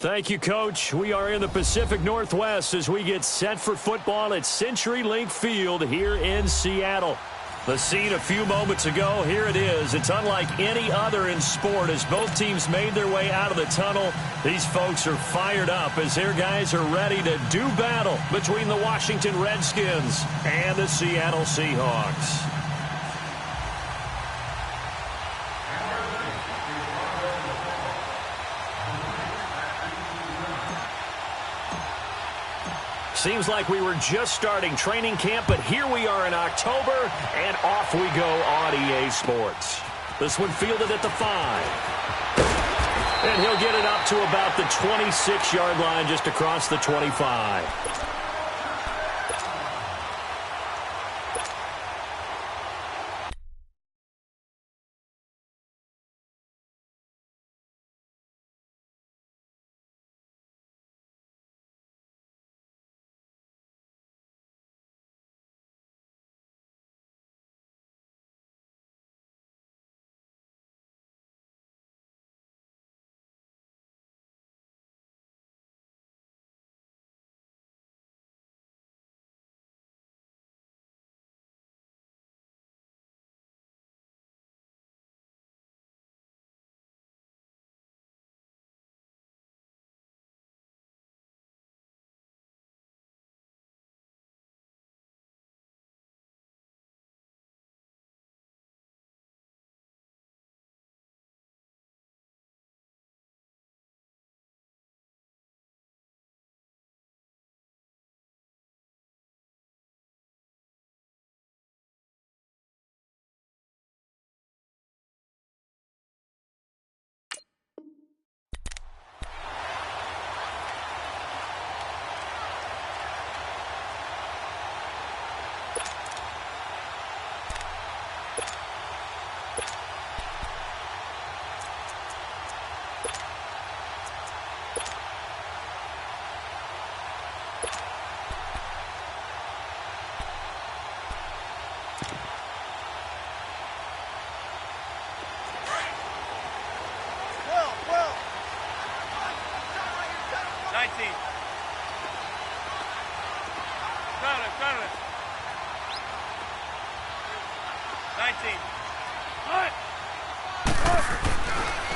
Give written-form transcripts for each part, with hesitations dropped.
Thank you, Coach. We are in the Pacific Northwest as we get set for football at CenturyLink Field here in Seattle. The scene a few moments ago, here it is. It's unlike any other in sport as both teams made their way out of the tunnel. These folks are fired up as their guys are ready to do battle between the Washington Redskins and the Seattle Seahawks. Seems like we were just starting training camp, but here we are in October, and off we go on EA Sports. This one fielded at the 5. And he'll get it up to about the 26-yard line just across the 25.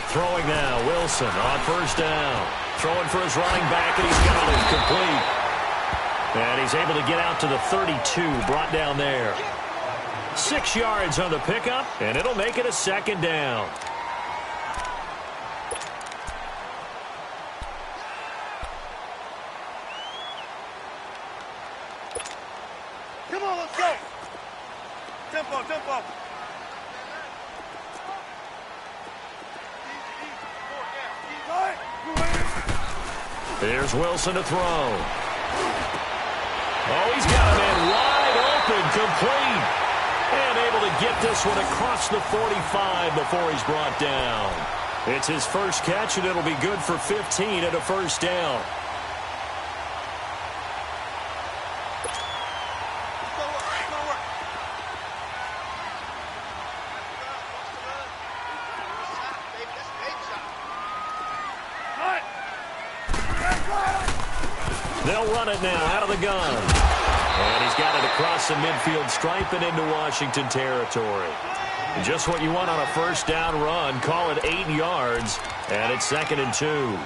Throwing now, Wilson on first down. Throwing for his running back, and he's got it complete. And he's able to get out to the 32, brought down there. 6 yards on the pickup, and it'll make it a second down. Come on, let's go. Tempo, tempo. There's Wilson to throw. Oh, he's got him in wide open, complete. And able to get this one across the 45 before he's brought down. It's his first catch, and it'll be good for 15 at a first down. They'll run it now out of the gun. And he's got it across the midfield stripe and into Washington territory. And just what you want on a first down run. Call it 8 yards. And it's 2nd and 2.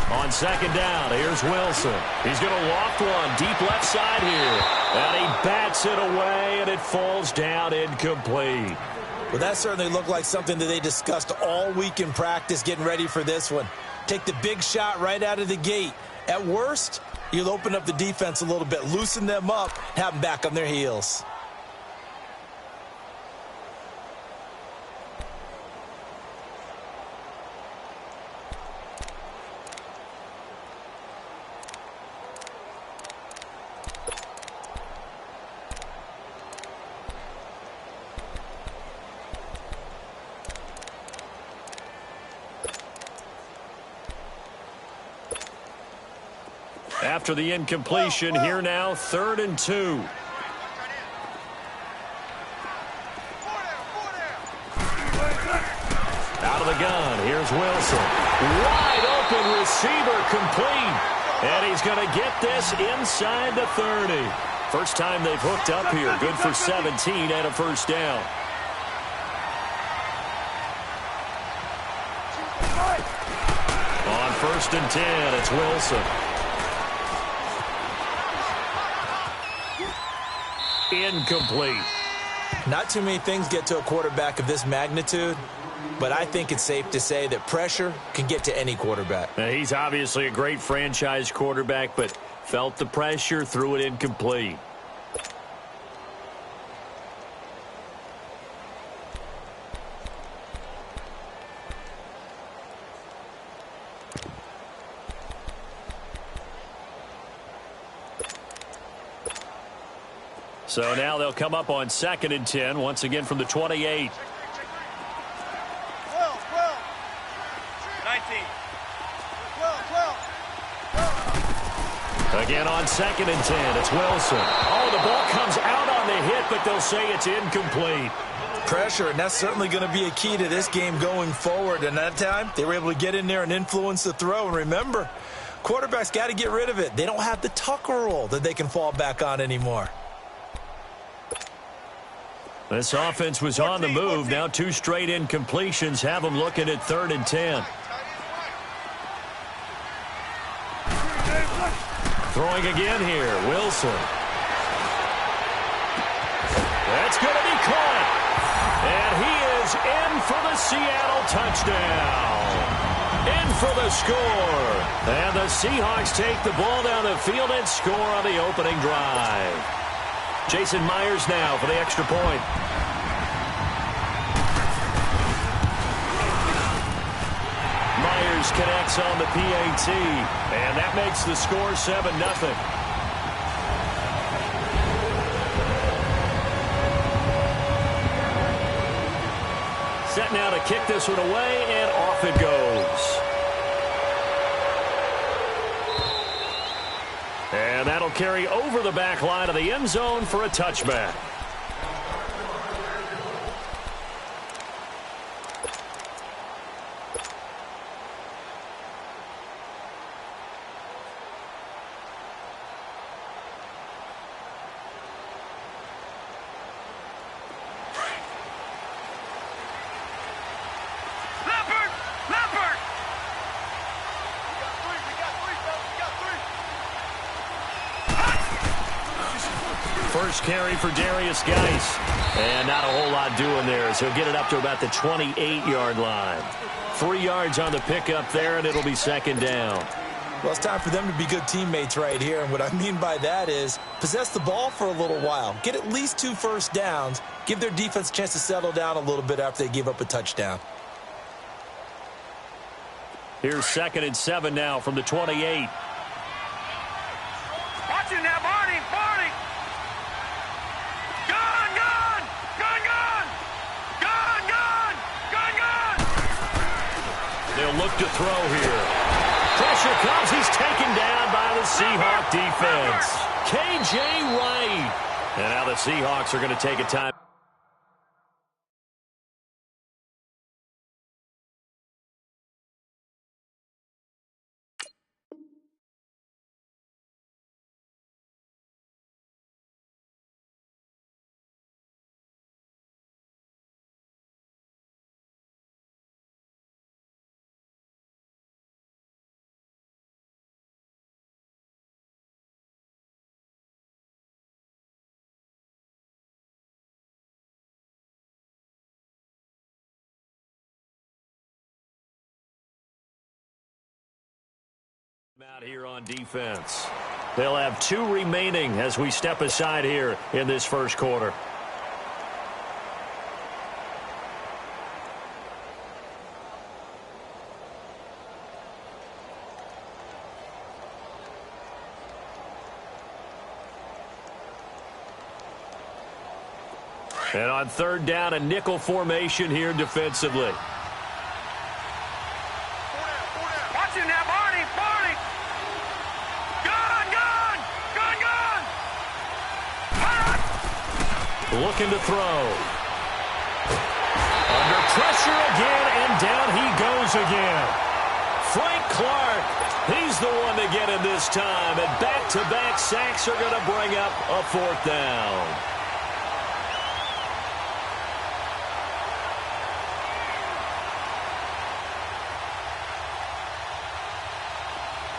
On second down, here's Wilson. He's going to loft one deep left side here. And he bats it away, and it falls down incomplete. Well, that certainly looked like something that they discussed all week in practice getting ready for this one. Take the big shot right out of the gate. At worst, you'll open up the defense a little bit, loosen them up, have them back on their heels. After the incompletion, here now, 3rd and 2. Out of the gun, here's Wilson. Wide open receiver, complete. And he's going to get this inside the 30. First time they've hooked up here. Good for 17 and a first down. On 1st and 10, it's Wilson. Incomplete. Not too many things get to a quarterback of this magnitude, but I think it's safe to say that pressure can get to any quarterback. Now, he's obviously a great franchise quarterback, but felt the pressure, threw it incomplete. So now they'll come up on 2nd and 10, once again from the 28. 12, 19. 12. Again on 2nd and 10, it's Wilson. Oh, the ball comes out on the hit, but they'll say it's incomplete. Pressure, and that's certainly going to be a key to this game going forward. And that time, they were able to get in there and influence the throw. And remember, quarterbacks got to get rid of it. They don't have the tuck rule that they can fall back on anymore. This offense was on the move. Now 2 straight incompletions have them looking at 3rd and 10. Throwing again here, Wilson. That's going to be caught. And he is in for the Seattle touchdown. In for the score. And the Seahawks take the ball down the field and score on the opening drive. Jason Myers now for the extra point. Myers connects on the PAT, and that makes the score 7-0. Set now to kick this one away, and off it goes. And that'll carry over the back line of the end zone for a touchback. First carry for Darius Geis. And not a whole lot doing there as he'll get it up to about the 28-yard line. 3 yards on the pickup there, and it'll be 2nd down. Well, it's time for them to be good teammates right here. And what I mean by that is possess the ball for a little while. Get at least 2 first downs. Give their defense a chance to settle down a little bit after they give up a touchdown. Here's 2nd and 7 now from the 28. Watching that, Barney, Barney. Gun, gun, gun, gun, gun, gun, gun, gun. They'll look to throw here. Pressure comes. He's taken down by the Seahawk defense. K.J. Wright. And now the Seahawks are going to take a time. Out here on defense. They'll have 2 remaining as we step aside here in this first quarter. And on 3rd down, a nickel formation here defensively. Watching that, Barney, Barney. Gun, looking to throw. Under pressure again, and down he goes again. Frank Clark, he's the one to get him this time, and back-to-back sacks are going to bring up a 4th down.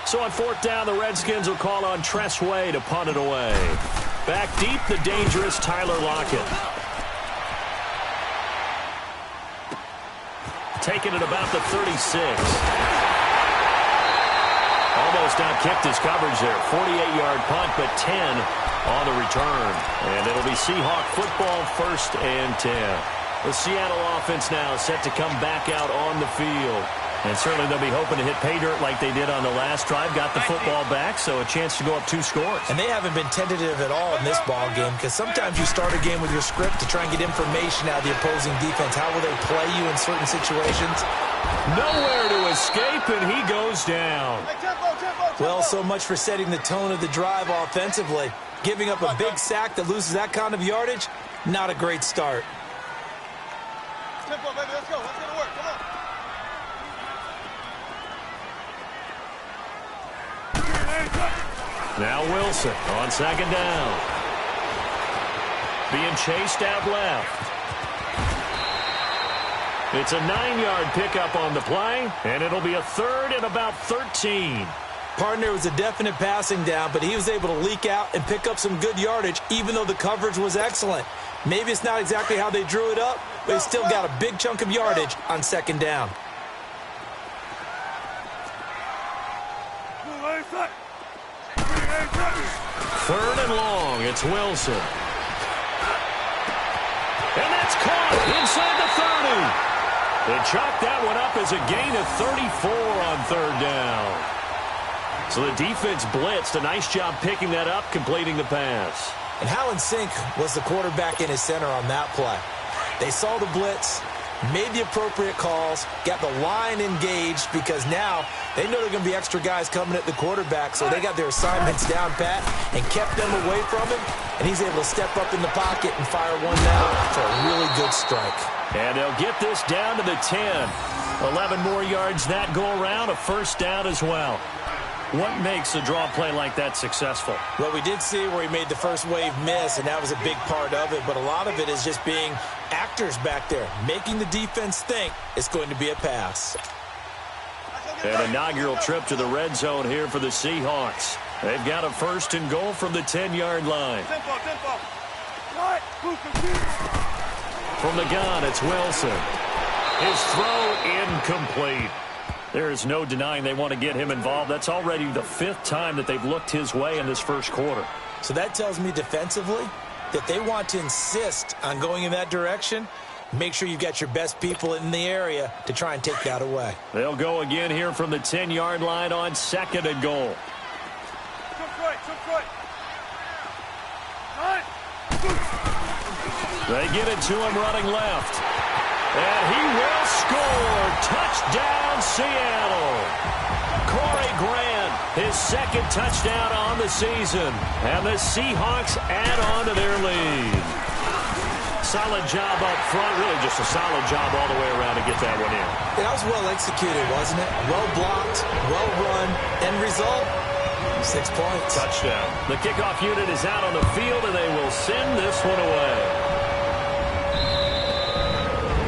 So on 4th down, the Redskins will call on Tress Way to punt it away. Back deep, the dangerous Tyler Lockett. Taking it about the 36. Almost outkicked his coverage there. 48-yard punt, but 10 on the return. And it'll be Seahawk football, 1st and 10. The Seattle offense now set to come back out on the field. And certainly they'll be hoping to hit pay dirt like they did on the last drive. Got the football back, so a chance to go up 2 scores. And they haven't been tentative at all in this ball game, because sometimes you start a game with your script to try and get information out of the opposing defense. How will they play you in certain situations? Nowhere to escape, and he goes down. Well, so much for setting the tone of the drive offensively. Giving up a big sack that loses that kind of yardage, not a great start. Tempo, baby, let's go. Let's get to work. Come on. Now Wilson on 2nd down. Being chased out left. It's a 9-yard pickup on the play, and it'll be a 3rd and about 13. Partner was a definite passing down, but he was able to leak out and pick up some good yardage, even though the coverage was excellent. Maybe it's not exactly how they drew it up, but he still got a big chunk of yardage on 2nd down. Third and long, it's Wilson. And that's caught inside the 30. They chalked that one up as a gain of 34 on 3rd down. So the defense blitzed. A nice job picking that up, completing the pass. And how in sync was the quarterback in his center on that play? They saw the blitz, made the appropriate calls, got the line engaged, because now they know they're going to be extra guys coming at the quarterback, so they got their assignments down pat and kept them away from him, and he's able to step up in the pocket and fire one down for a really good strike. And they'll get this down to the 10. 11 more yards that go around, a 1st down as well. What makes a draw play like that successful? Well, we did see where he made the first wave miss, and that was a big part of it. But a lot of it is just being actors back there, making the defense think it's going to be a pass. An inaugural trip to the red zone here for the Seahawks. They've got a 1st and goal from the 10-yard line. From the gun, it's Wilson. His throw incomplete. There's no denying they want to get him involved. That's already the 5th time that they've looked his way in this 1st quarter. So that tells me defensively that they want to insist on going in that direction. Make sure you've got your best people in the area to try and take that away. They'll go again here from the 10-yard line on 2nd and goal. They get it to him running left. And he will score. Touchdown, Seattle. Corey Grant, his 2nd touchdown on the season. And the Seahawks add on to their lead. Solid job up front. Really just a solid job all the way around to get that one in. That was well executed, wasn't it? Well blocked, well run. End result, 6 points. Touchdown. The kickoff unit is out on the field, and they will send this one away.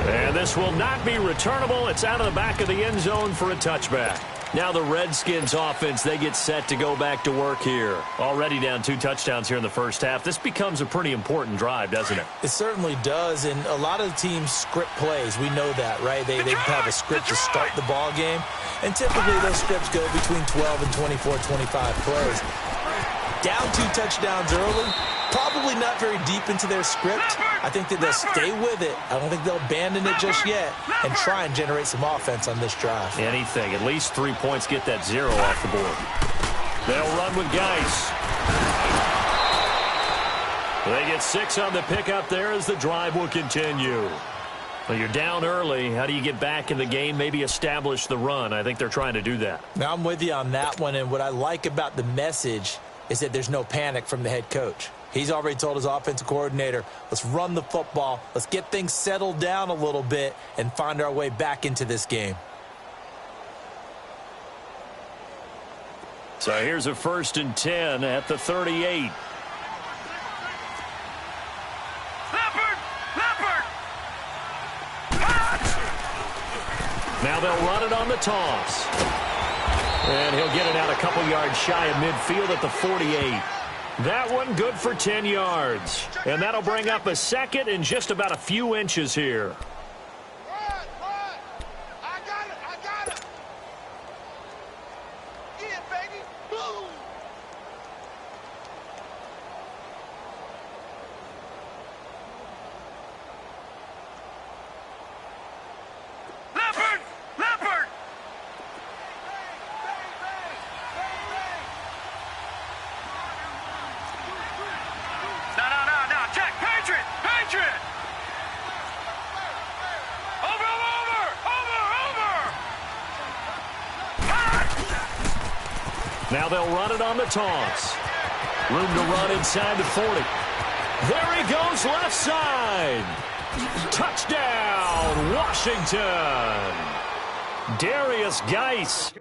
And this will not be returnable. It's out of the back of the end zone for a touchback. Now the Redskins offense, they get set to go back to work here. Already down 2 touchdowns here in the 1st half. This becomes a pretty important drive, doesn't it? It certainly does, and a lot of the teams script plays. We know that, right? They have a script to start the ball game, and typically those scripts go between 12 and 24, 25 plays. Down 2 touchdowns early, probably not very deep into their script. I think that they'll stay with it. I don't think they'll abandon it just yet and try and generate some offense on this drive. Anything. At least 3 points, get that 0 off the board. They'll run with Geis. They get 6 on the pickup there as the drive will continue. Well, you're down early. How do you get back in the game, maybe establish the run? I think they're trying to do that. Now, I'm with you on that one, and what I like about the message is that there's no panic from the head coach. He's already told his offensive coordinator, let's run the football, let's get things settled down a little bit and find our way back into this game. So here's a 1st and 10 at the 38. Now they'll run it on the toss. And he'll get it out a couple yards shy of midfield at the 48. That one good for 10 yards. And that'll bring up a 2nd and just about a few inches here. Now they'll run it on the toss. Room to run inside the 40. There he goes, left side. Touchdown, Washington. Darius Geis.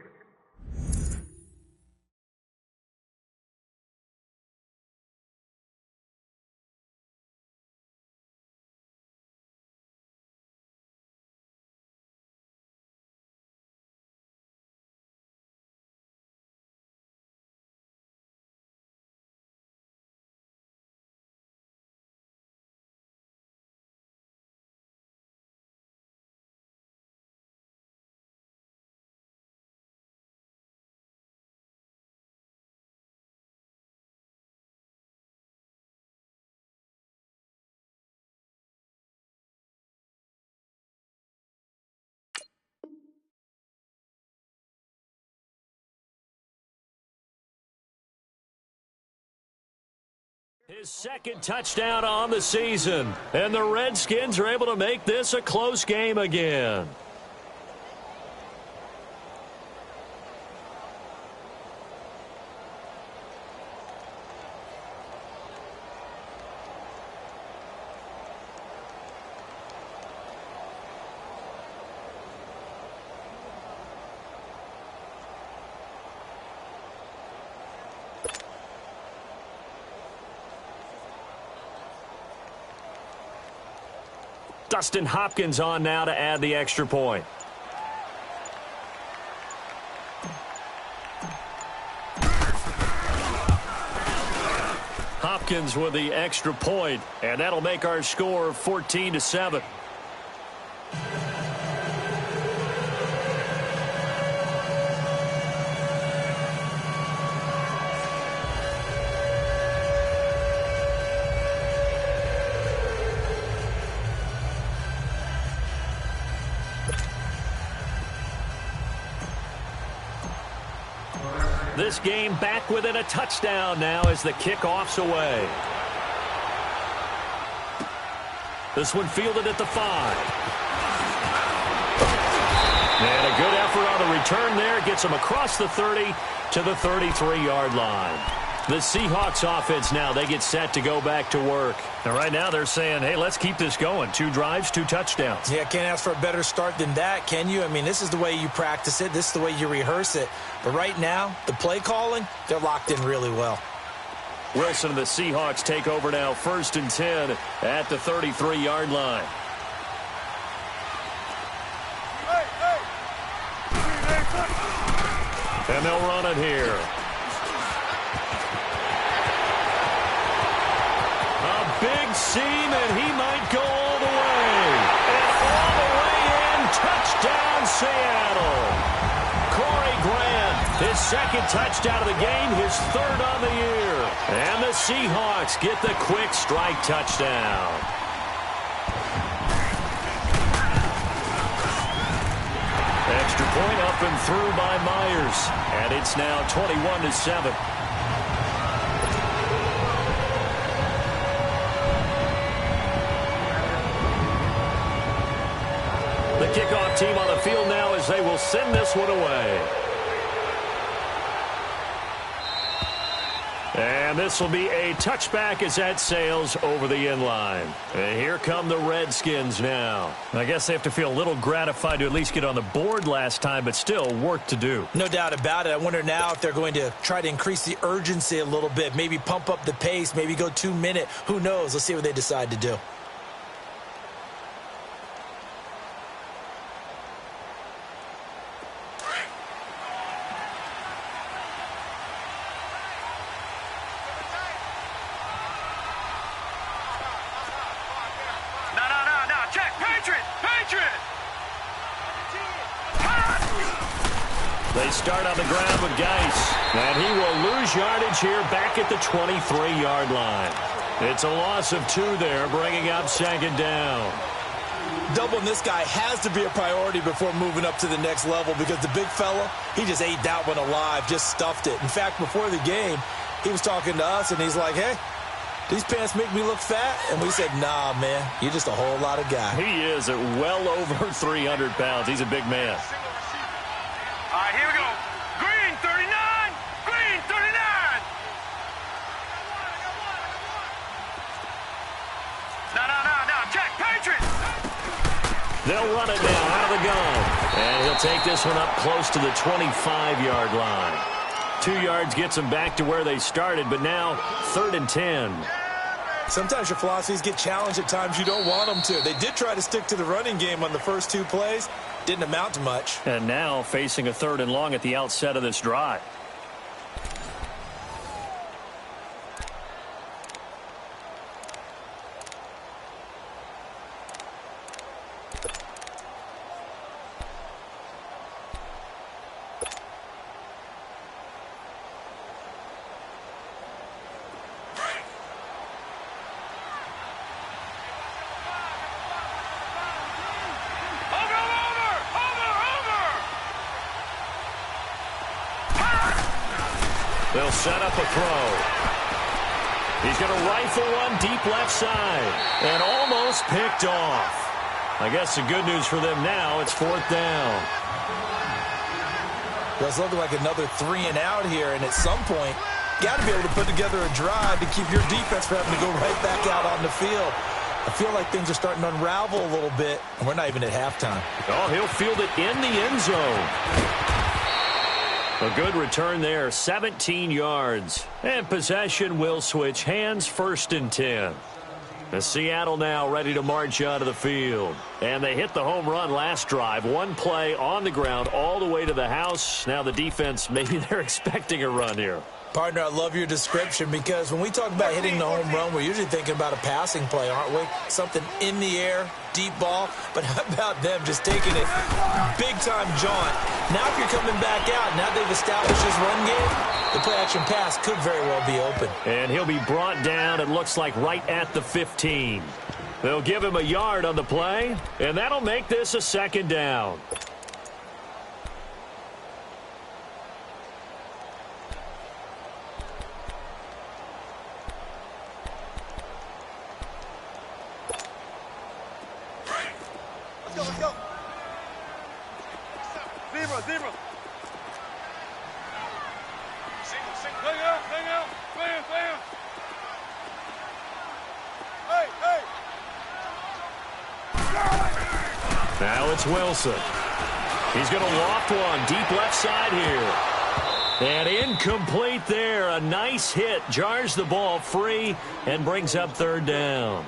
His 2nd touchdown on the season, and the Redskins are able to make this a close game again. Dustin Hopkins on now to add the extra point. Hopkins with the extra point, and that'll make our score 14-7. This game back within a touchdown now as the kickoff's away. This one fielded at the 5. And a good effort on the return there. Gets him across the 30 to the 33-yard line. The Seahawks offense now, they get set to go back to work. And right now they're saying, hey, let's keep this going. 2 drives, 2 touchdowns. Yeah, can't ask for a better start than that, can you? I mean, this is the way you practice it. This is the way you rehearse it. But right now, the play calling, they're locked in really well. Wilson and the Seahawks take over now, 1st and 10 at the 33-yard line. And they'll run it here. A big seam, and he might go all the way. And all the way in, touchdown Seattle. Corey Grant, his 2nd touchdown of the game, his 3rd on the year. And the Seahawks get the quick strike touchdown. Extra point up and through by Myers. And it's now 21-7. The kickoff team on the field now as they will send this one away. And this will be a touchback as that sails over the end line. And here come the Redskins now. I guess they have to feel a little gratified to at least get on the board last time, but still work to do. No doubt about it. I wonder now if they're going to try to increase the urgency a little bit, maybe pump up the pace, maybe go 2 minute. Who knows? Let's see what they decide to do. They start on the ground with Geis, and he will lose yardage here back at the 23-yard line. It's a loss of 2 there, bringing up second down. Doubling this guy has to be a priority before moving up to the next level because the big fella, he just ate that one alive, just stuffed it. In fact, before the game, he was talking to us, and he's like, hey, these pants make me look fat? And we said, nah, man, you're just a whole lot of guy. He is at well over 300 pounds. He's a big man. All right, here we go. Green 39. Green 39. No. Check. Patriots. They'll run it now out of the gun. And he'll take this one up close to the 25-yard line. 2 yards gets them back to where they started, but now 3rd and 10. Sometimes your philosophies get challenged at times you don't want them to. They did try to stick to the running game on the first 2 plays. Didn't amount to much. And now facing a 3rd and long at the outset of this drive. They'll set up a throw. He's going to rifle one deep left side and almost picked off. I guess the good news for them now, it's 4th down. Well, it's looking like another 3 and out here, and at some point, you got to be able to put together a drive to keep your defense from having to go right back out on the field. I feel like things are starting to unravel a little bit, and we're not even at halftime. Oh, he'll field it in the end zone. A good return there, 17 yards. And possession will switch hands, 1st and 10. The Seattle now ready to march out of the field. And they hit the home run last drive. 1 play on the ground all the way to the house. Now the defense, maybe they're expecting a run here. Partner, I love your description because when we talk about hitting the home run, we're usually thinking about a passing play, aren't we? Something in the air, deep ball. But how about them just taking it big-time jaunt? Now if you're coming back out, now they've established this run game, the play-action pass could very well be open. And he'll be brought down, it looks like, right at the 15. They'll give him a yard on the play, and that'll make this a 2nd down. Let's go. Zebra. Single. Hang out. Bam. Hey. Now it's Wilson. He's going to loft one deep left side here. And incomplete there. A nice hit. Jars the ball free and brings up 3rd down.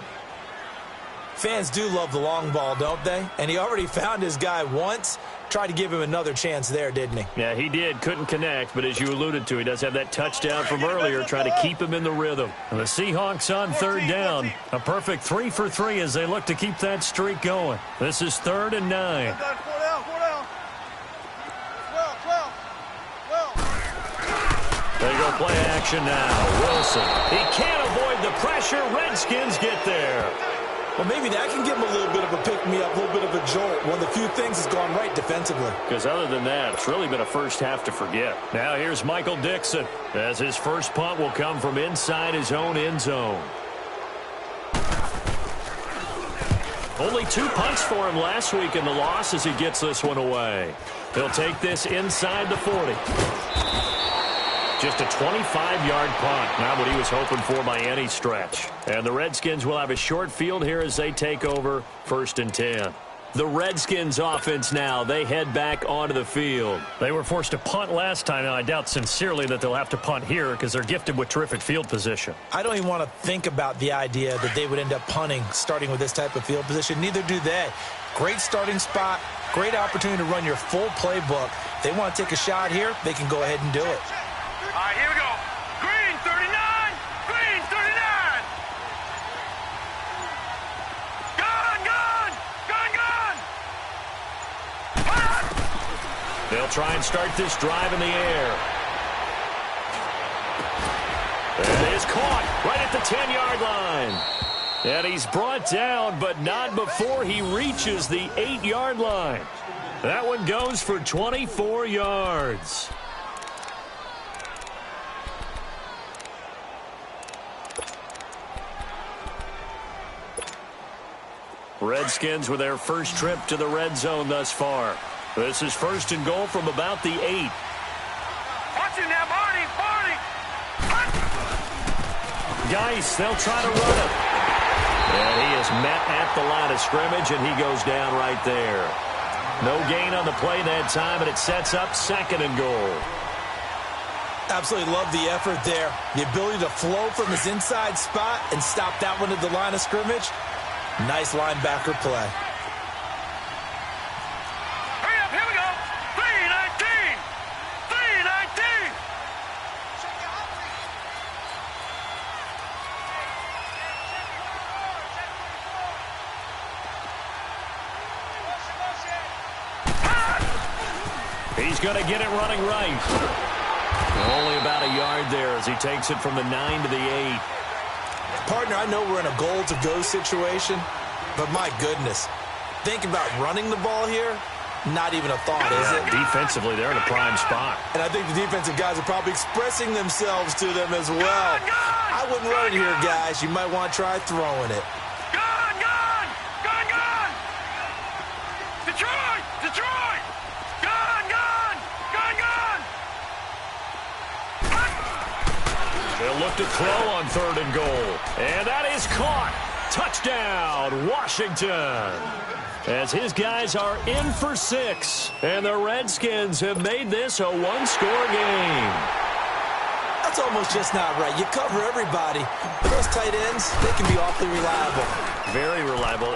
Fans do love the long ball, don't they? And he already found his guy once. Tried to give him another chance there, didn't he? Yeah, he did. Couldn't connect, but as you alluded to, he does have that touchdown from earlier, trying to keep him in the rhythm. And the Seahawks on 3rd down. A perfect 3 for 3 as they look to keep that streak going. This is 3rd and 9. 4 down. 12. They go play action now. Wilson. He can't avoid the pressure. Redskins get there. Well, maybe that can give him a little bit of a pick-me-up, a little bit of a jolt. One of the few things has gone right defensively. Because other than that, it's really been a first half to forget. Now here's Michael Dixon as his first punt will come from inside his own end zone. Only 2 punts for him last week in the loss as he gets this one away. He'll take this inside the 40. Just a 25-yard punt. Not what he was hoping for by any stretch. And the Redskins will have a short field here as they take over 1st and 10. The Redskins offense now, they head back onto the field. They were forced to punt last time, and I doubt sincerely that they'll have to punt here because they're gifted with terrific field position. I don't even want to think about the idea that they would end up punting starting with this type of field position. Neither do they. Great starting spot, great opportunity to run your full playbook. If they want to take a shot here, they can go ahead and do it. All right, here we go. Green 39. Green 39. Gun, gun. Gun, gun. They'll try and start this drive in the air. It is caught right at the 10-yard line. And he's brought down, but not before he reaches the 8-yard line. That one goes for 24 yards. Redskins with their first trip to the red zone thus far. This is 1st and goal from about the 8. Watch him now, Barney. Barney. Geis, they'll try to run it. And he is met at the line of scrimmage, and he goes down right there. No gain on the play that time, and it sets up 2nd and goal. Absolutely love the effort there. The ability to flow from his inside spot and stop that one at the line of scrimmage. Nice linebacker play. Hurry up, here we go. 319. 319. He's going to get it running right. Only about a yard there as he takes it from the 9 to the 8. Partner, I know we're in a goal-to-go situation, but my goodness, think about running the ball here. Not even a thought, is it? Defensively, they're in a prime spot. And I think the defensive guys are probably expressing themselves to them as well. I wouldn't run it here, guys. You might want to try throwing it. Gun, gun. Gun, gun. Detroit. Detroit. Gun, gun. Gun, gun. They'll look to throw on 3rd and goal. And that is caught. Touchdown, Washington. As his guys are in for 6. And the Redskins have made this a one-score game. That's almost just not right. You cover everybody. But those tight ends, they can be awfully reliable. Very reliable.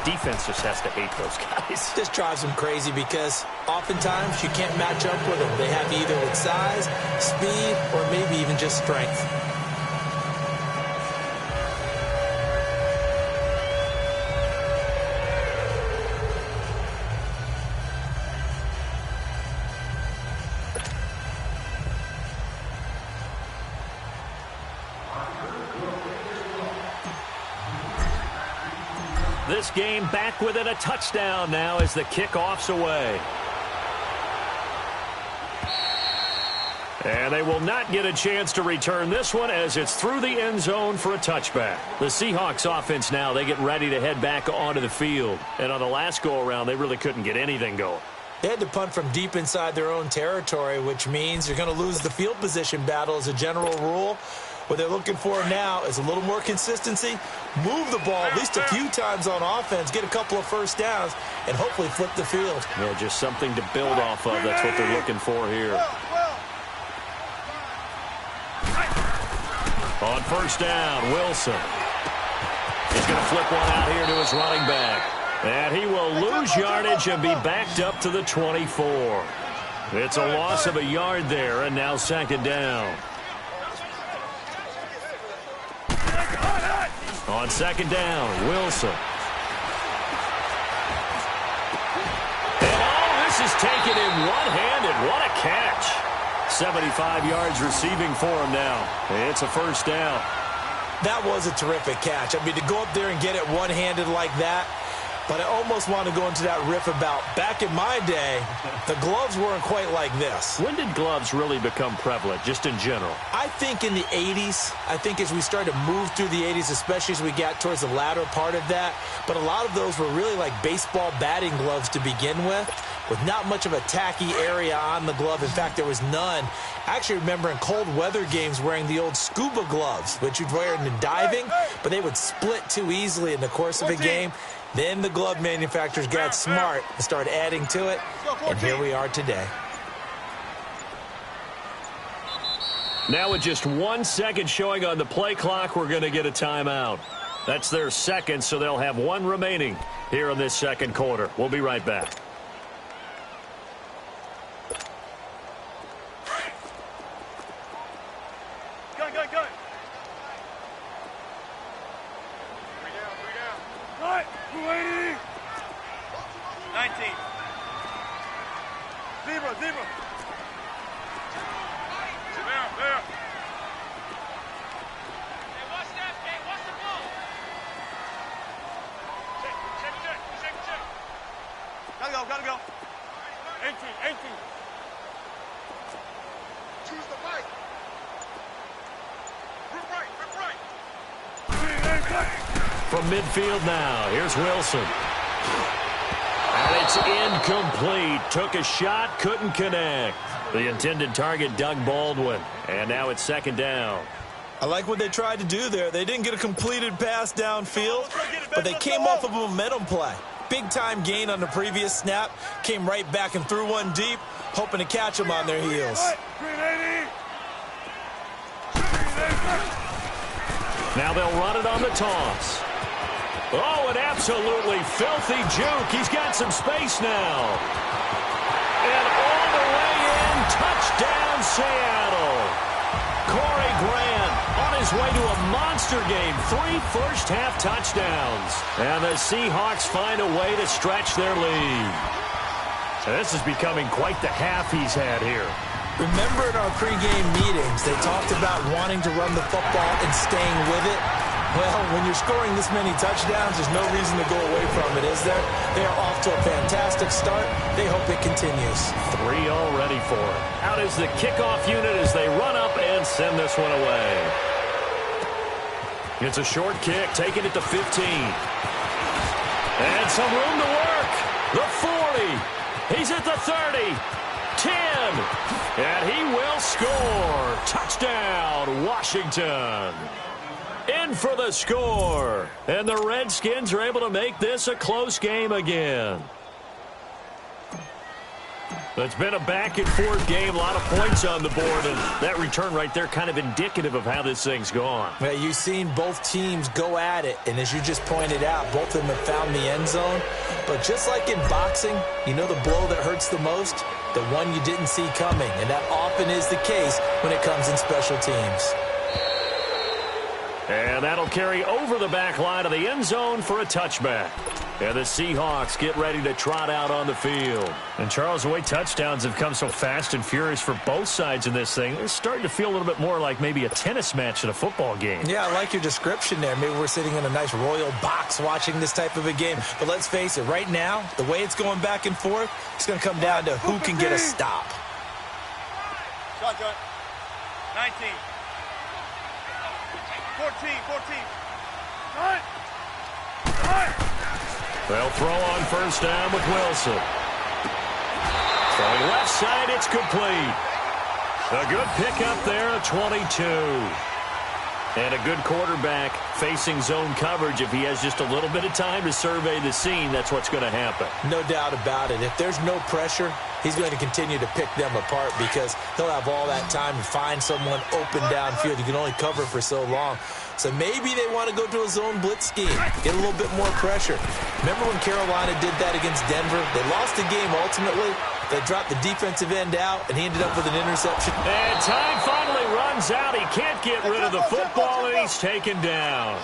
Defense just has to hate those guys. This drives them crazy because oftentimes you can't match up with them. They have either with size, speed, or maybe even just strength. This game back within a touchdown now as the kickoff's away. And they will not get a chance to return this one as it's through the end zone for a touchback. The Seahawks offense now, they get ready to head back onto the field. And on the last go-around, they really couldn't get anything going. They had to punt from deep inside their own territory, which means you're going to lose the field position battle as a general rule. What they're looking for now is a little more consistency, move the ball at least a few times on offense, get a couple of first downs, and hopefully flip the field. Yeah, just something to build off of. That's what they're looking for here. On 1st down, Wilson. He's going to flip one out here to his running back. And he will lose yardage and be backed up to the 24. It's a loss of a yard there, and now 2nd down. On 2nd down, Wilson. And all this is taken in one-handed. What a catch. 75 yards receiving for him now. It's a 1st down. That was a terrific catch. I mean, to go up there and get it one-handed like that, but I almost want to go into that riff about back in my day, the gloves weren't quite like this. When did gloves really become prevalent, just in general? I think in the 80s. I think as we started to move through the 80s, especially as we got towards the latter part of that. But a lot of those were really like baseball batting gloves to begin with. with not much of a tacky area on the glove. In fact, there was none. I actually remember in cold weather games wearing the old scuba gloves, which you'd wear in diving, but they would split too easily in the course of a game. Then the glove manufacturers got smart and started adding to it, and here we are today. Now with just 1 second showing on the play clock, we're going to get a timeout. That's their second, so they'll have one remaining here in this second quarter. We'll be right back. Go. 3 down. Right, 280. 19. Zebra. There. Hey, watch that, hey, watch the ball. Check. Gotta go. 18. Choose the mic. Rip right. From midfield now, here's Wilson. And it's incomplete. Took a shot, couldn't connect. The intended target, Doug Baldwin. And now it's second down. I like what they tried to do there. They didn't get a completed pass downfield, but they came off of a momentum play. Big-time gain on the previous snap. Came right back and threw one deep, hoping to catch them on their heels. Now they'll run it on the toss. Oh, an absolutely filthy juke. He's got some space now. And all the way in, touchdown Seattle. Corey Grant on his way to a monster game. 3 first-half touchdowns. And the Seahawks find a way to stretch their lead. So this is becoming quite the half he's had here. Remember in our pregame meetings, they talked about wanting to run the football and staying with it. Well, when you're scoring this many touchdowns, there's no reason to go away from it, is there? They are off to a fantastic start. They hope it continues. 3 already for it. Out is the kickoff unit as they run up and send this one away. It's a short kick, taking it to 15. And some room to work. The 40. He's at the 30. 10. And he will score. Touchdown, Washington. In for the score. And the Redskins are able to make this a close game again. It's been a back-and-forth game, a lot of points on the board, and that return right there kind of indicative of how this thing's gone. Well, you've seen both teams go at it, and as you just pointed out, both of them have found the end zone. But just like in boxing, you know the blow that hurts the most? The one you didn't see coming, and that often is the case when it comes in special teams. And that'll carry over the back line of the end zone for a touchback. And the Seahawks get ready to trot out on the field. And, Charles, the way touchdowns have come so fast and furious for both sides in this thing, it's starting to feel a little bit more like maybe a tennis match in a football game. Yeah, I like your description there. Maybe we're sitting in a nice royal box watching this type of a game. But let's face it, right now, the way it's going back and forth, it's going to come down to who can get a stop. Shotgun. 19. 14. They'll throw on first down with Wilson. Throwing left side, it's complete. A good pickup there at 22. And a good quarterback facing zone coverage. If he has just a little bit of time to survey the scene, that's what's going to happen. No doubt about it. If there's no pressure, he's going to continue to pick them apart because he'll have all that time to find someone open downfield. You can only cover for so long. So maybe they want to go to a zone blitz scheme, get a little bit more pressure. Remember when Carolina did that against Denver? They lost the game ultimately. They dropped the defensive end out, and he ended up with an interception. And time finally runs out. He can't get rid of the football, and he's taken down.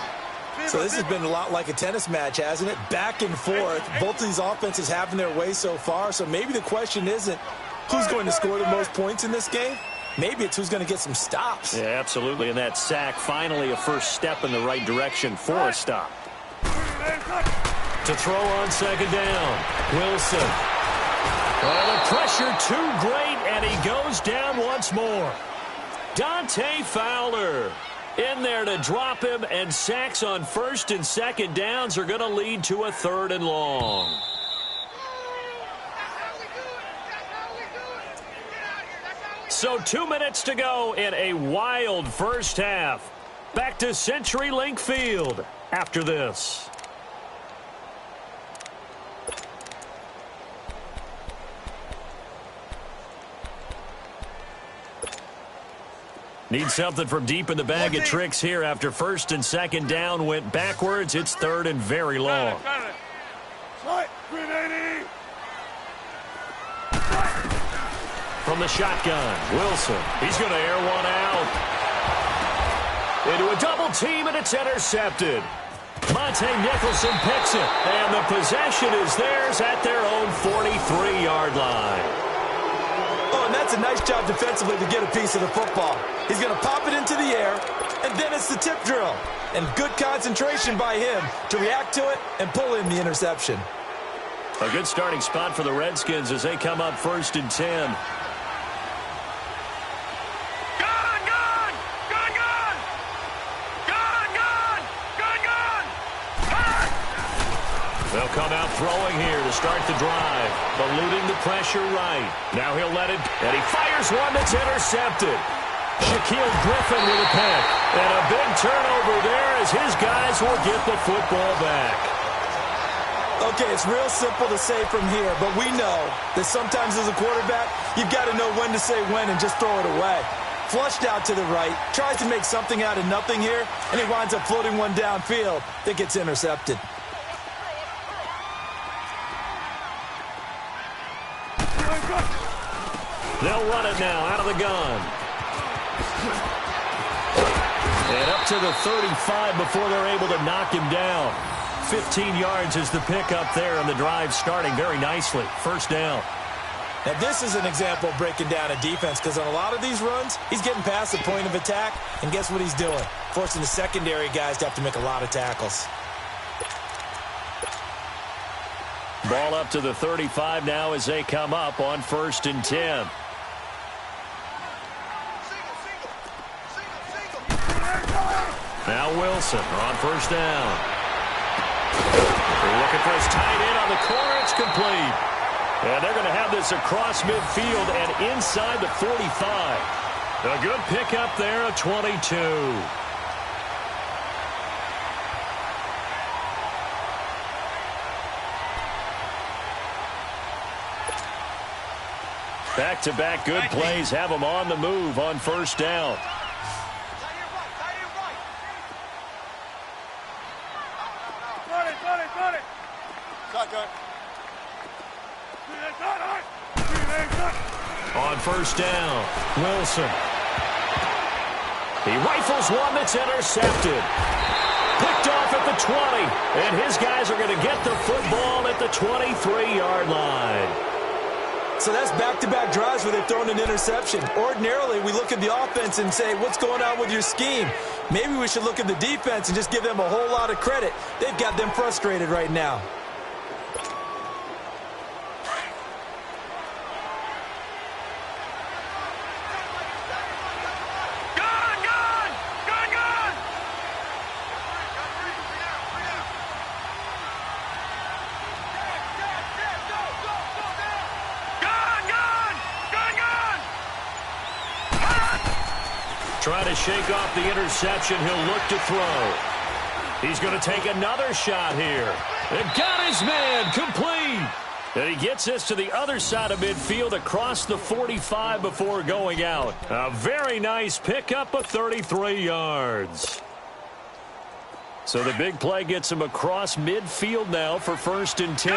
So this has been a lot like a tennis match, hasn't it? Back and forth. Both of these offenses having their way so far. So maybe the question isn't who's going to score the most points in this game. Maybe it's who's going to get some stops. Yeah, absolutely. And that sack, finally a first step in the right direction for a stop. To throw on second down, Wilson. Oh, the pressure too great, and he goes down once more. Dante Fowler in there to drop him, and sacks on first and second downs are going to lead to a 3rd and long. So 2 minutes to go in a wild first half. Back to CenturyLink Field after this. Need something from deep in the bag of tricks here after first and second down went backwards. It's third and very long. From the shotgun, Wilson. He's going to air one out. Into a double team, and it's intercepted. Monte Nicholson picks it, and the possession is theirs at their own 43-yard line. Oh, and that's a nice job defensively to get a piece of the football. He's going to pop it into the air, and then it's the tip drill. And good concentration by him to react to it and pull in the interception. A good starting spot for the Redskins as they come up first and 10. They'll come out throwing here to start the drive, eluding the pressure right. Now he'll let it, and he fires one that's intercepted. Shaquille Griffin with a pick, and a big turnover there as his guys will get the football back. Okay, it's real simple to say from here, but we know that sometimes as a quarterback, you've got to know when to say when and just throw it away. Flushed out to the right, tries to make something out of nothing here, and he winds up floating one downfield that gets intercepted. They'll run it now out of the gun. And up to the 35 before they're able to knock him down. 15 yards is the pickup there, and the drive starting very nicely. First down. Now, this is an example of breaking down a defense because on a lot of these runs, he's getting past the point of attack, and guess what he's doing? Forcing the secondary guys to have to make a lot of tackles. Ball up to the 35 now as they come up on first and 10. Now Wilson on first down. They're looking for his tight end on the corner. It's complete. And they're going to have this across midfield and inside the 45. A good pickup there at 22. Back-to-back good plays have them on the move on first down. On first down, Wilson. He rifles one that's intercepted. Picked off at the 20, and his guys are going to get the football at the 23-yard line. So that's back-to-back drives where they've thrown an interception. Ordinarily, we look at the offense and say, what's going on with your scheme? Maybe we should look at the defense and just give them a whole lot of credit. They've got them frustrated right now. Trying to shake off the interception. He'll look to throw. He's going to take another shot here. And got his man complete. And he gets this to the other side of midfield across the 45 before going out. A very nice pickup of 33 yards. So the big play gets him across midfield now for first and 10.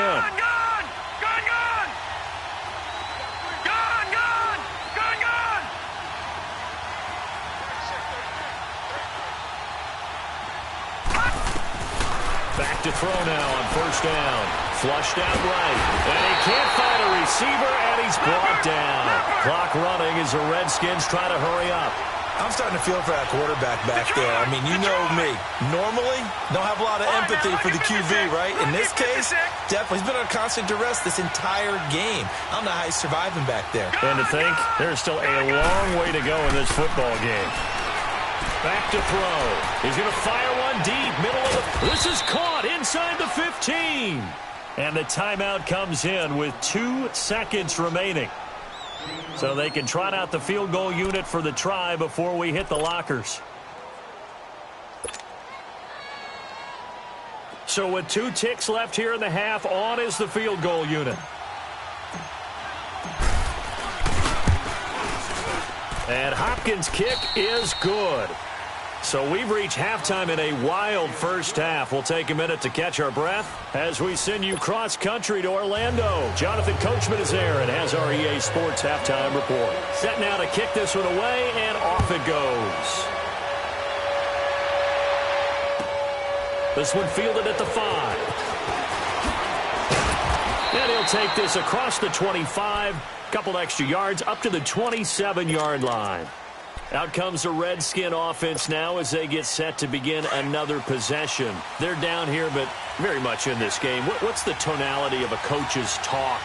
Back to throw now on first down. Flushed out right. And he can't find a receiver, and he's brought down. Clock running as the Redskins try to hurry up. I'm starting to feel for that quarterback back there. I mean, you know me. Normally, don't have a lot of empathy for the QB, right? In this case, definitely. He's been under constant duress this entire game. I don't know how he's surviving back there. And to think, there's still a long way to go in this football game. Back to throw. He's going to fire one deep. Middle of the... This is caught inside the 15. And the timeout comes in with 2 seconds remaining. So they can trot out the field goal unit for the try before we hit the lockers. So with 2 ticks left here in the half, on is the field goal unit. And Hopkins' kick is good. So we've reached halftime in a wild first half. We'll take a minute to catch our breath as we send you cross-country to Orlando. Jonathan Coachman is there and has our EA Sports halftime report. Set now to kick this one away, and off it goes. This one fielded at the 5. And he'll take this across the 25. Couple extra yards up to the 27-yard line. Out comes the Redskin offense now as they get set to begin another possession. They're down here, but very much in this game. What's the tonality of a coach's talk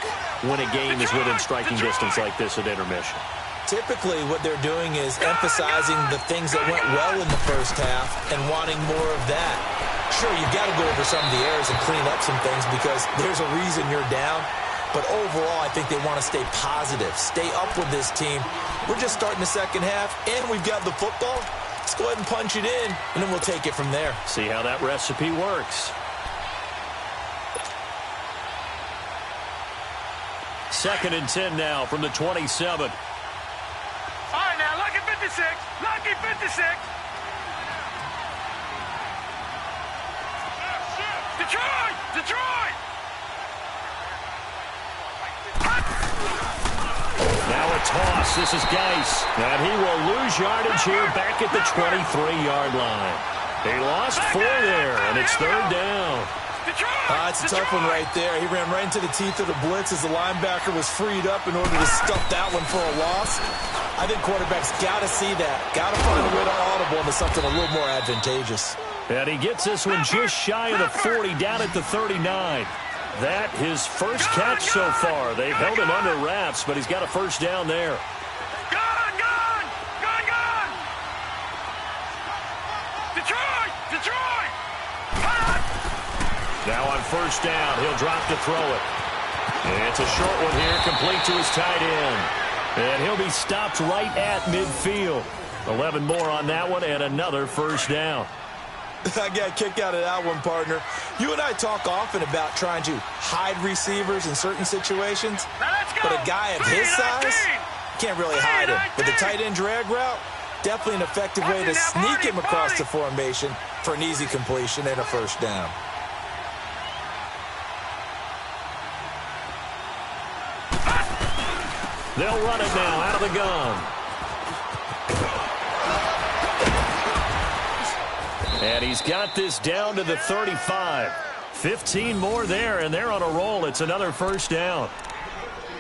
when a game is within striking distance like this at intermission? Typically, what they're doing is emphasizing the things that went well in the first half and wanting more of that. Sure, you've got to go over some of the errors and clean up some things because there's a reason you're down. But overall, I think they want to stay positive, stay up with this team. We're just starting the second half, and we've got the football. Let's go ahead and punch it in, and then we'll take it from there. See how that recipe works. 2nd and 10 now from the 27. All right, now, lucky 56. Lucky 56. Detroit! Detroit! Now a toss. This is Geis. And he will lose yardage here back at the 23-yard line. He lost 4 there, and it's 3rd down. It's a tough one right there. He ran right into the teeth of the blitz as the linebacker was freed up in order to stuff that one for a loss. I think quarterbacks got to see that. Got to find a way to audible into something a little more advantageous. And he gets this one just shy of the 40, down at the 39. That his first catch so far. They've held him under wraps, but he's got a first down there. Gone! Detroit! Detroit! Now on first down, he'll drop to throw it. And it's a short one here, complete to his tight end. And he'll be stopped right at midfield. 11 more on that one, and another first down. I got a kick out of that one, partner. You and I talk often about trying to hide receivers in certain situations, but a guy of his size can't really hide him. With the tight end drag route, definitely an effective way to sneak him across the formation for an easy completion and a first down. They'll run it now out of the gun. And he's got this down to the 35. 15 more there, and they're on a roll. It's another first down.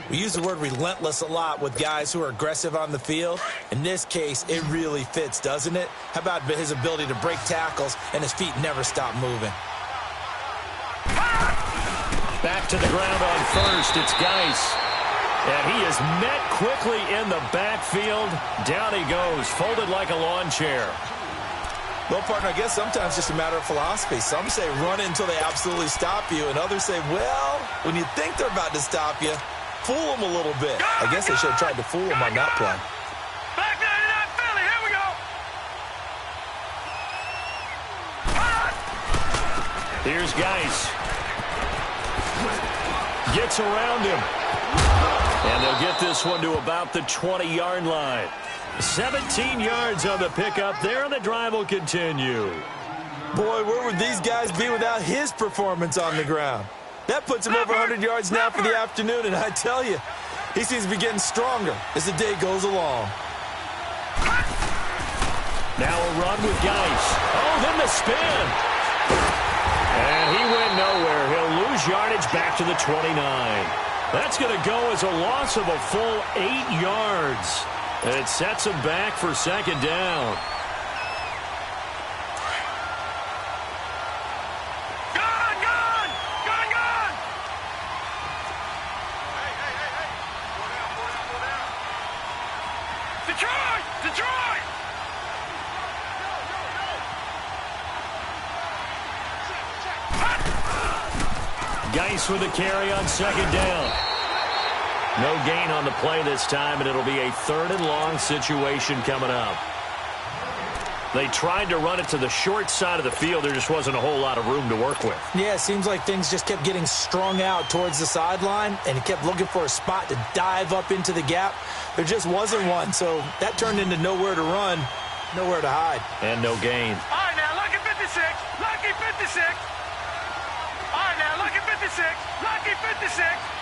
We use the word relentless a lot with guys who are aggressive on the field. In this case, it really fits, doesn't it? How about his ability to break tackles and his feet never stop moving? Back to the ground on first. It's Geis. And he is met quickly in the backfield. Down he goes, folded like a lawn chair. Well, partner, I guess sometimes it's just a matter of philosophy. Some say run until they absolutely stop you, and others say, well, when you think they're about to stop you, fool them a little bit. I guess they should have tried to fool them on that play. Back 99 Philly, here we go. Here's Geis. Gets around him. And they'll get this one to about the 20-yard line. 17 yards on the pickup there, and the drive will continue. Boy, where would these guys be without his performance on the ground? That puts him over 100 yards now for the afternoon, and I tell you, he seems to be getting stronger as the day goes along. Now a run with Geis. Oh, then the spin. And he went nowhere. He'll lose yardage back to the 29. That's going to go as a loss of a full 8 yards. It sets him back for second down. Gone! Hey. Detroit! Geis with a carry on second down. No gain on the play this time, and it'll be a 3rd and long situation coming up. They tried to run it to the short side of the field. There just wasn't a whole lot of room to work with. Yeah, it seems like things just kept getting strung out towards the sideline, and he kept looking for a spot to dive up into the gap. There just wasn't one, so that turned into nowhere to run, nowhere to hide. And no gain. All right, now, lucky 56. Lucky 56. All right, now, lucky 56. Lucky 56.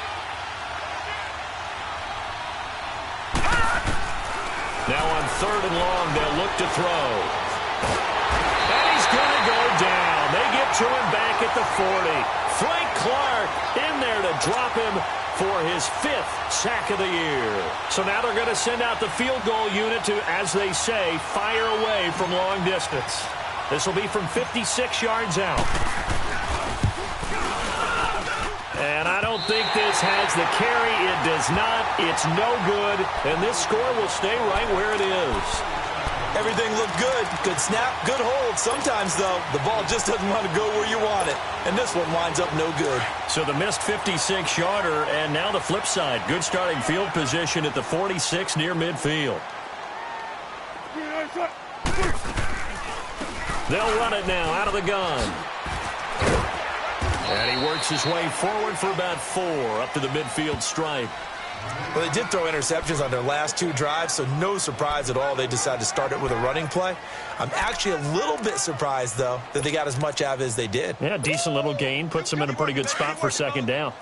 Now on 3rd and long, they'll look to throw. And he's going to go down. They get to him back at the 40. Frank Clark in there to drop him for his 5th sack of the year. So now they're going to send out the field goal unit to, as they say, fire away from long distance. This will be from 56 yards out. And I don't think this has the carry. It does not. It's no good. And this score will stay right where it is. Everything looked good. Good snap, good hold. Sometimes, though, the ball just doesn't want to go where you want it. And this one winds up no good. So the missed 56-yarder, and now the flip side. Good starting field position at the 46 near midfield. They'll run it now out of the gun. And he works his way forward for about 4 up to the midfield stripe. Well, they did throw interceptions on their last 2 drives, so no surprise at all they decided to start it with a running play. I'm actually a little bit surprised, though, that they got as much out of it as they did. Yeah, decent little gain. Puts them in a pretty good spot for 2nd down.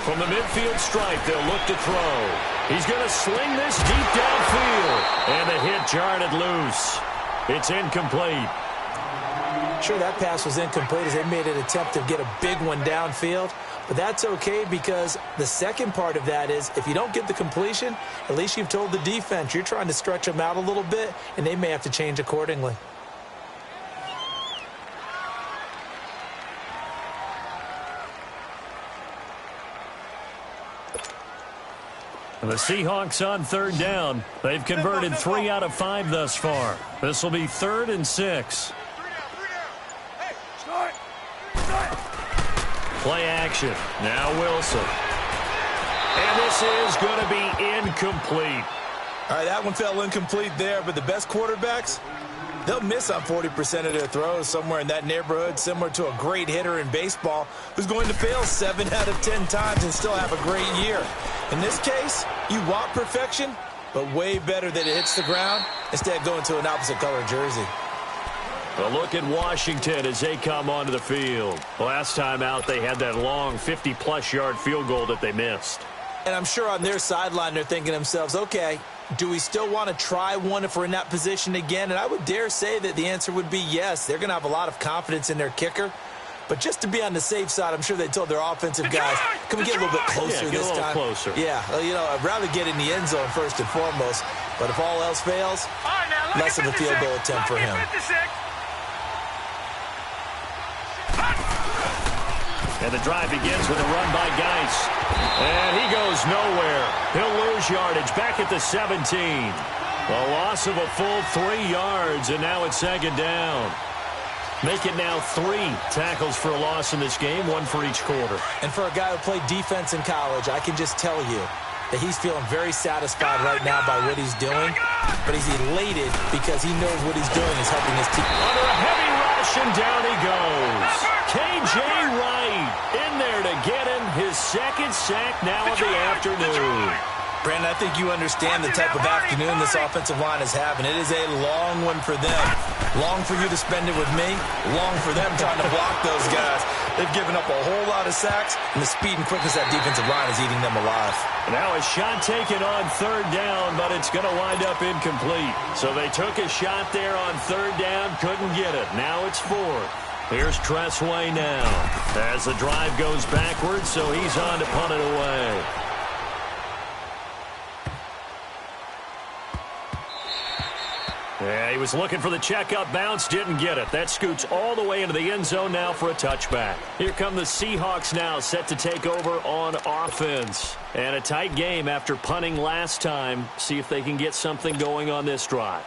From the midfield stripe, they'll look to throw. He's going to sling this deep downfield. And the hit jarred it loose. It's incomplete. Sure, that pass was incomplete as they made an attempt to get a big one downfield. But that's okay because the second part of that is if you don't get the completion, at least you've told the defense you're trying to stretch them out a little bit, and they may have to change accordingly. The Seahawks on 3rd down. They've converted 3 out of 5 thus far. This will be 3rd and 6. Play action. Now Wilson. And this is going to be incomplete. All right, that one fell incomplete there, but the best quarterbacks, they'll miss on 40% of their throws, somewhere in that neighborhood, similar to a great hitter in baseball who's going to fail 7 out of 10 times and still have a great year. In this case, you want perfection, but way better that it hits the ground instead of going to an opposite color jersey. A look at Washington as they come onto the field. Last time out, they had that long 50-plus yard field goal that they missed. And I'm sure on their sideline they're thinking to themselves, okay, do we still want to try one if we're in that position again? And I would dare say that the answer would be yes. They're going to have a lot of confidence in their kicker. But just to be on the safe side, I'm sure they told their offensive guys, can we get a little bit closer this time? Closer. Yeah, you know, I'd rather get in the end zone first and foremost. But if all else fails, less of a field goal attempt for him. And the drive begins with a run by Geis. And he goes nowhere. He'll lose yardage back at the 17. A loss of a full 3 yards, and now it's 2nd down. Make it now 3 tackles for a loss in this game, 1 for each quarter. And for a guy who played defense in college, I can just tell you that he's feeling very satisfied right now by what he's doing. But he's elated because he knows what he's doing is helping his team. Under a heavy rush, and down he goes. K.J. Wright in there to get him his 2nd sack now of the afternoon. Brandon, I think you understand the type of afternoon this offensive line is having. It is a long one for them. Long for you to spend it with me. Long for them trying to block those guys. They've given up a whole lot of sacks, and the speed and quickness of that defensive line is eating them alive. Now a shot taken on 3rd down, but it's going to wind up incomplete. So they took a shot there on 3rd down, couldn't get it. Now it's 4th. Here's Tressway now as the drive goes backwards, so he's on to punt it away. Yeah, he was looking for the checkup bounce, didn't get it. That scoots all the way into the end zone now for a touchback. Here come the Seahawks now, set to take over on offense. And a tight game after punting last time. See if they can get something going on this drive.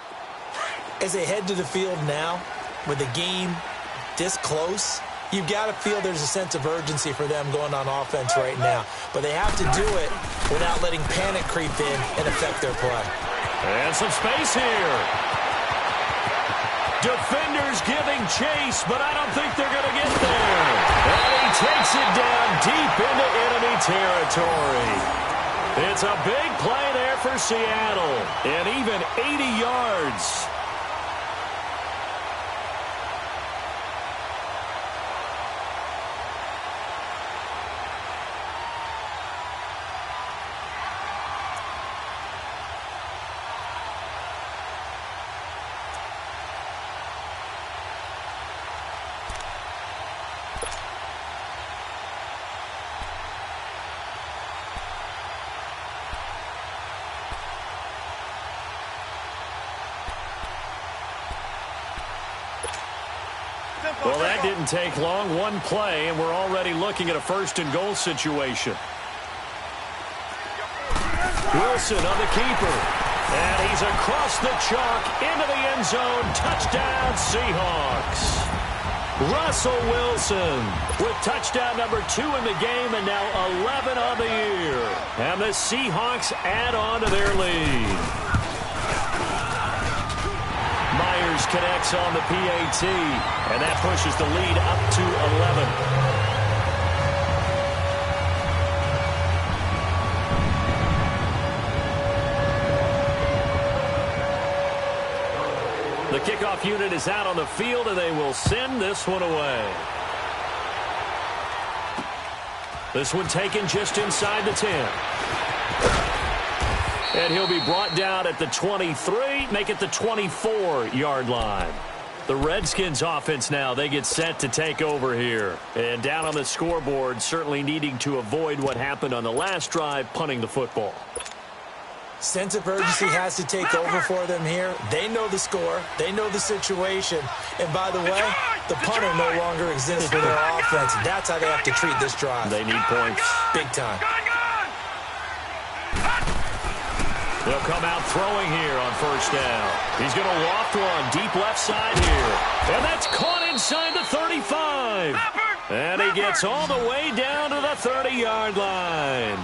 As they head to the field now, with the game this close, you've got to feel there's a sense of urgency for them going on offense right now. But they have to do it without letting panic creep in and affect their play. And some space here. Defenders giving chase, but I don't think they're going to get there. And he takes it down deep into enemy territory. It's a big play there for Seattle, and even 80 yards. Well, that didn't take long. One play, and we're already looking at a first-and-goal situation. Wilson on the keeper. And he's across the chalk into the end zone. Touchdown, Seahawks. Russell Wilson with touchdown number 2 in the game and now 11 on the year. And the Seahawks add on to their lead. Myers connects on the PAT, and that pushes the lead up to 11. The kickoff unit is out on the field, and they will send this one away. This one taken just inside the 10. And he'll be brought down at the 23, make it the 24-yard line. The Redskins offense now, they get set to take over here. And down on the scoreboard, certainly needing to avoid what happened on the last drive, punting the football. Sense of urgency has to take over for them here. They know the score. They know the situation. And by the way, the punter no longer exists for their offense. That's how they have to treat this drive. They need points. Big time. They'll come out throwing here on first down. He's going to loft one deep left side here. And that's caught inside the 35. And he gets all the way down to the 30-yard line.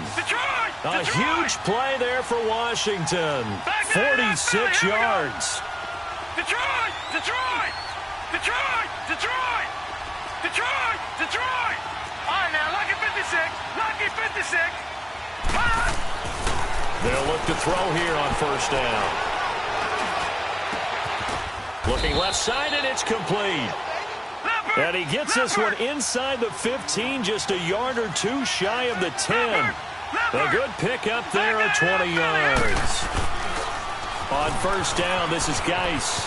A huge play there for Washington. 46 yards. Detroit! Detroit! Detroit! Detroit! Detroit! Detroit! All right, now, lucky 56. Lucky 56. They'll look to throw here on first down. Looking left side, and it's complete. And he gets this one inside the 15, just a yard or two shy of the 10. A good pickup there at 20 yards. On first down, this is Geis.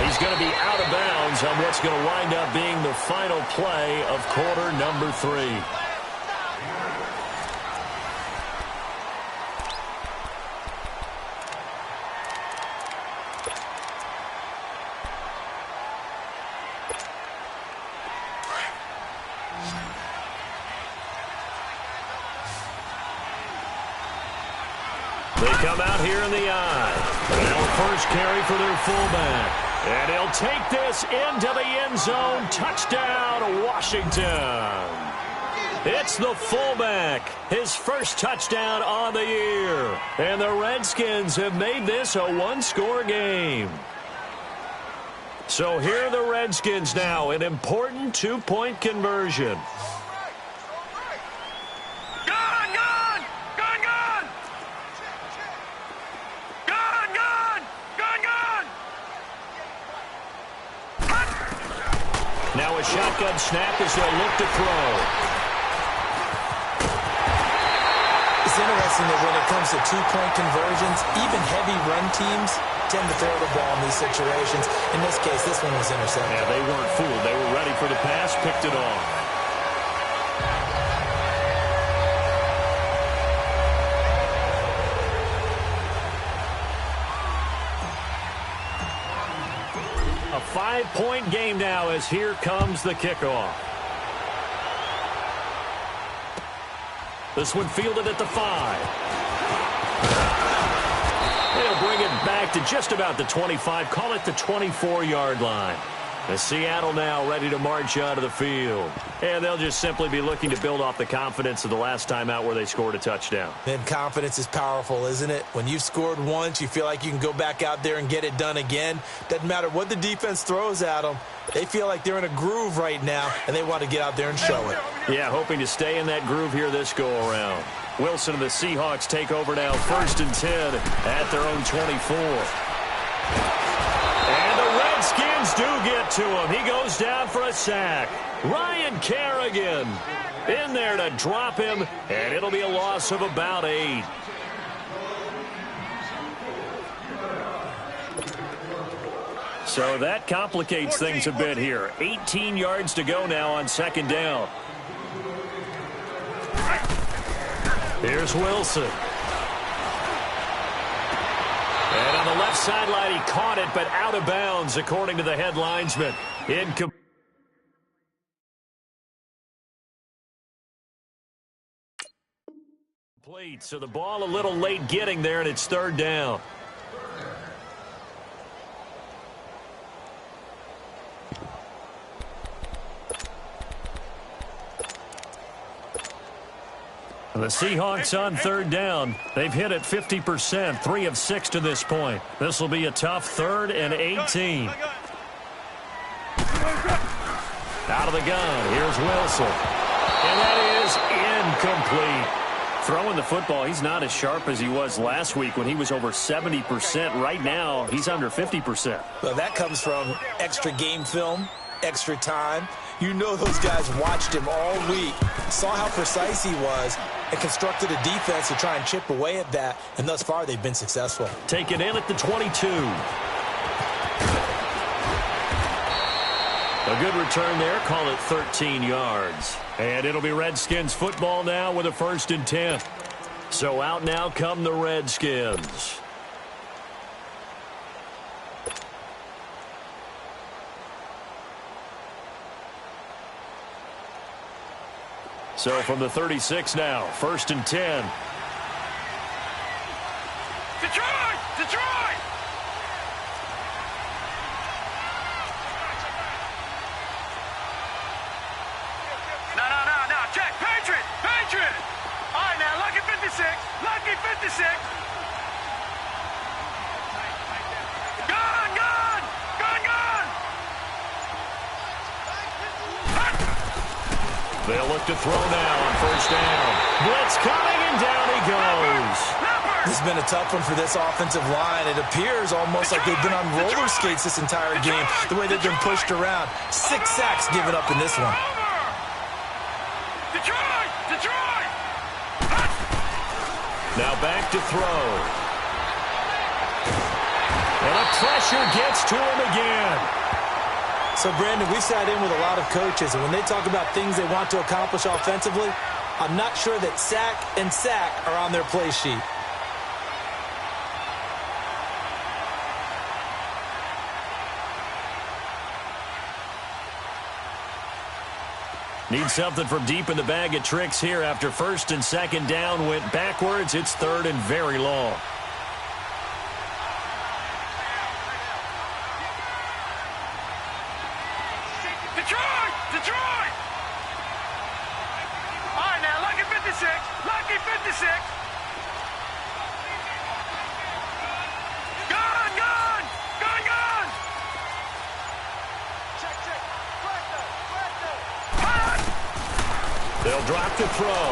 He's going to be out of bounds on what's going to wind up being the final play of quarter number 3. They come out here in the eye. Now first carry for their fullback. And he'll take this into the end zone. Touchdown, Washington. It's the fullback. His first touchdown on the year. And the Redskins have made this a one-score game. So here are the Redskins now. An important two-point conversion. Now a shotgun snap as they'll look to throw. It's interesting that when it comes to two-point conversions, even heavy run teams tend to throw the ball in these situations. In this case, this one was intercepted. Yeah, they weren't fooled. They were ready for the pass, picked it off. 5-point game now as here comes the kickoff. This one fielded at the 5. They'll bring it back to just about the 25, call it the 24-yard line. The Seattle now ready to march out of the field. And they'll just simply be looking to build off the confidence of the last time out where they scored a touchdown. And confidence is powerful, isn't it? When you've scored once, you feel like you can go back out there and get it done again. Doesn't matter what the defense throws at them. They feel like they're in a groove right now, and they want to get out there and show it. Yeah, hoping to stay in that groove here this go-around. Wilson and the Seahawks take over now, 1st and 10 at their own 24. And the Redskins do get to him. He goes down for a sack. Ryan Kerrigan in there to drop him, and it'll be a loss of about 8. So that complicates things a bit here. 18 yards to go now on 2nd down. Here's Wilson. And on the left sideline, he caught it, but out of bounds, according to the head linesman. Incomplete. So the ball a little late getting there, and it's 3rd down. The Seahawks on 3rd down. They've hit it 50%, 3 of 6 to this point. This will be a tough 3rd and 18. Out of the gun, here's Wilson. And that is incomplete. Throwing the football, he's not as sharp as he was last week when he was over 70%. Right now, he's under 50%. Well, that comes from extra game film, extra time. You know those guys watched him all week, saw how precise he was, and constructed a defense to try and chip away at that, and thus far they've been successful. Take it in at the 22. A good return there, call it 13 yards. And it'll be Redskins football now with a 1st and 10. So out now come the Redskins. So from the 36 now, 1st and 10. Detroit! Detroit! No. Check. Patriot! Patriot! All right, now, lucky 56. Lucky 56. Gun! They'll look to throw now on 1st down. Blitz coming, and down he goes. This has been a tough one for this offensive line. It appears almost like they've been on roller skates this entire game, the way they've been pushed around. 6 sacks given up in this one. Detroit! Now back to throw. And the pressure gets to him again. So, Brandon, we sat in with a lot of coaches, and when they talk about things they want to accomplish offensively, I'm not sure that sack and sack are on their play sheet. Need something from deep in the bag of tricks here after 1st and 2nd down went backwards. It's 3rd and very long. Detroit! All right, now, lucky 56. Lucky 56. Gun! Check. They'll drop the throw.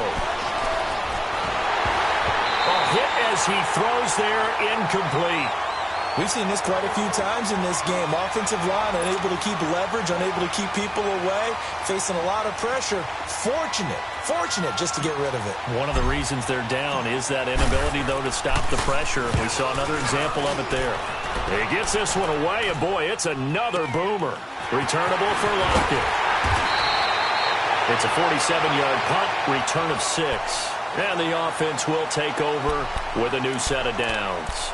A hit as he throws there, incomplete. We've seen this quite a few times in this game. Offensive line unable to keep leverage, unable to keep people away, facing a lot of pressure. Fortunate just to get rid of it. One of the reasons they're down is that inability, though, to stop the pressure. We saw another example of it there. He gets this one away, and boy, it's another boomer. Returnable for Lockett. It's a 47-yard punt, return of 6. And the offense will take over with a new set of downs.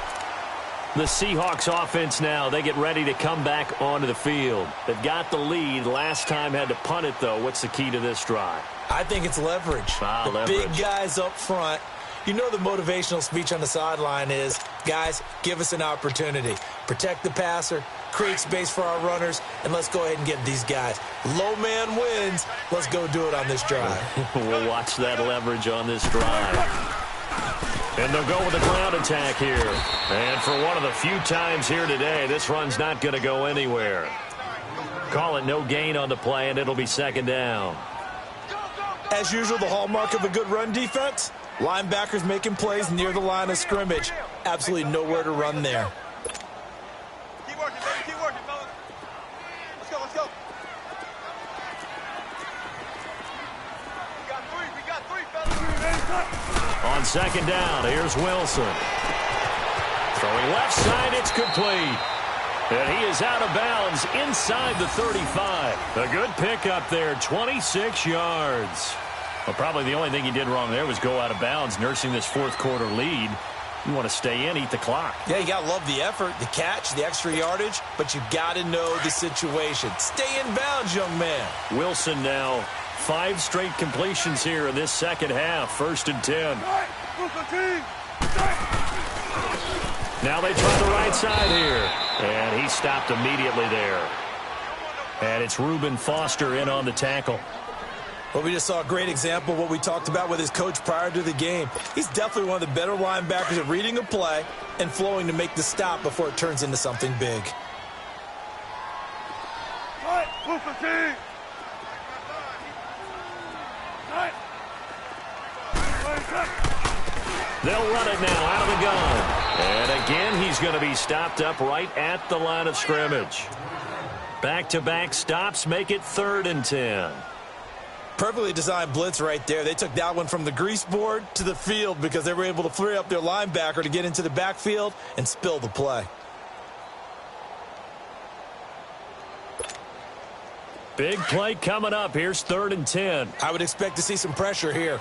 The Seahawks offense now, they get ready to come back onto the field. They've got the lead. Last time had to punt it, though. What's the key to this drive? I think it's leverage. Leverage. Big guys up front. You know the motivational speech on the sideline is, guys, give us an opportunity. Protect the passer, create space for our runners, and let's go ahead and get these guys. Low man wins. Let's go do it on this drive. We'll watch that leverage on this drive. And they'll go with a ground attack here. And for one of the few times here today, this run's not going to go anywhere. Call it no gain on the play, and it'll be second down. As usual, the hallmark of a good run defense, linebackers making plays near the line of scrimmage. Absolutely nowhere to run there. Keep working, baby. Keep working, fellas. Let's go, let's go. We got three, fellas. On second down, here's Wilson. Throwing left side, it's complete. And he is out of bounds inside the 35. A good pickup there, 26 yards. Well, probably the only thing he did wrong there was go out of bounds, nursing this fourth quarter lead. You want to stay in, eat the clock. Yeah, you got to love the effort, the catch, the extra yardage, but you got to know the situation. Stay in bounds, young man. Wilson now 5 straight completions here in this second half. 1st and 10. Now they try the right side here. And he stopped immediately there. And it's Reuben Foster in on the tackle. Well, we just saw a great example of what we talked about with his coach prior to the game. He's definitely one of the better linebackers at reading a play and flowing to make the stop before it turns into something big. They'll run it now out of the gun. And again, he's going to be stopped up right at the line of scrimmage. Back-to-back stops make it 3rd and 10. Perfectly designed blitz right there. They took that one from the grease board to the field because they were able to free up their linebacker to get into the backfield and spill the play. Big play coming up. Here's 3rd and 10. I would expect to see some pressure here.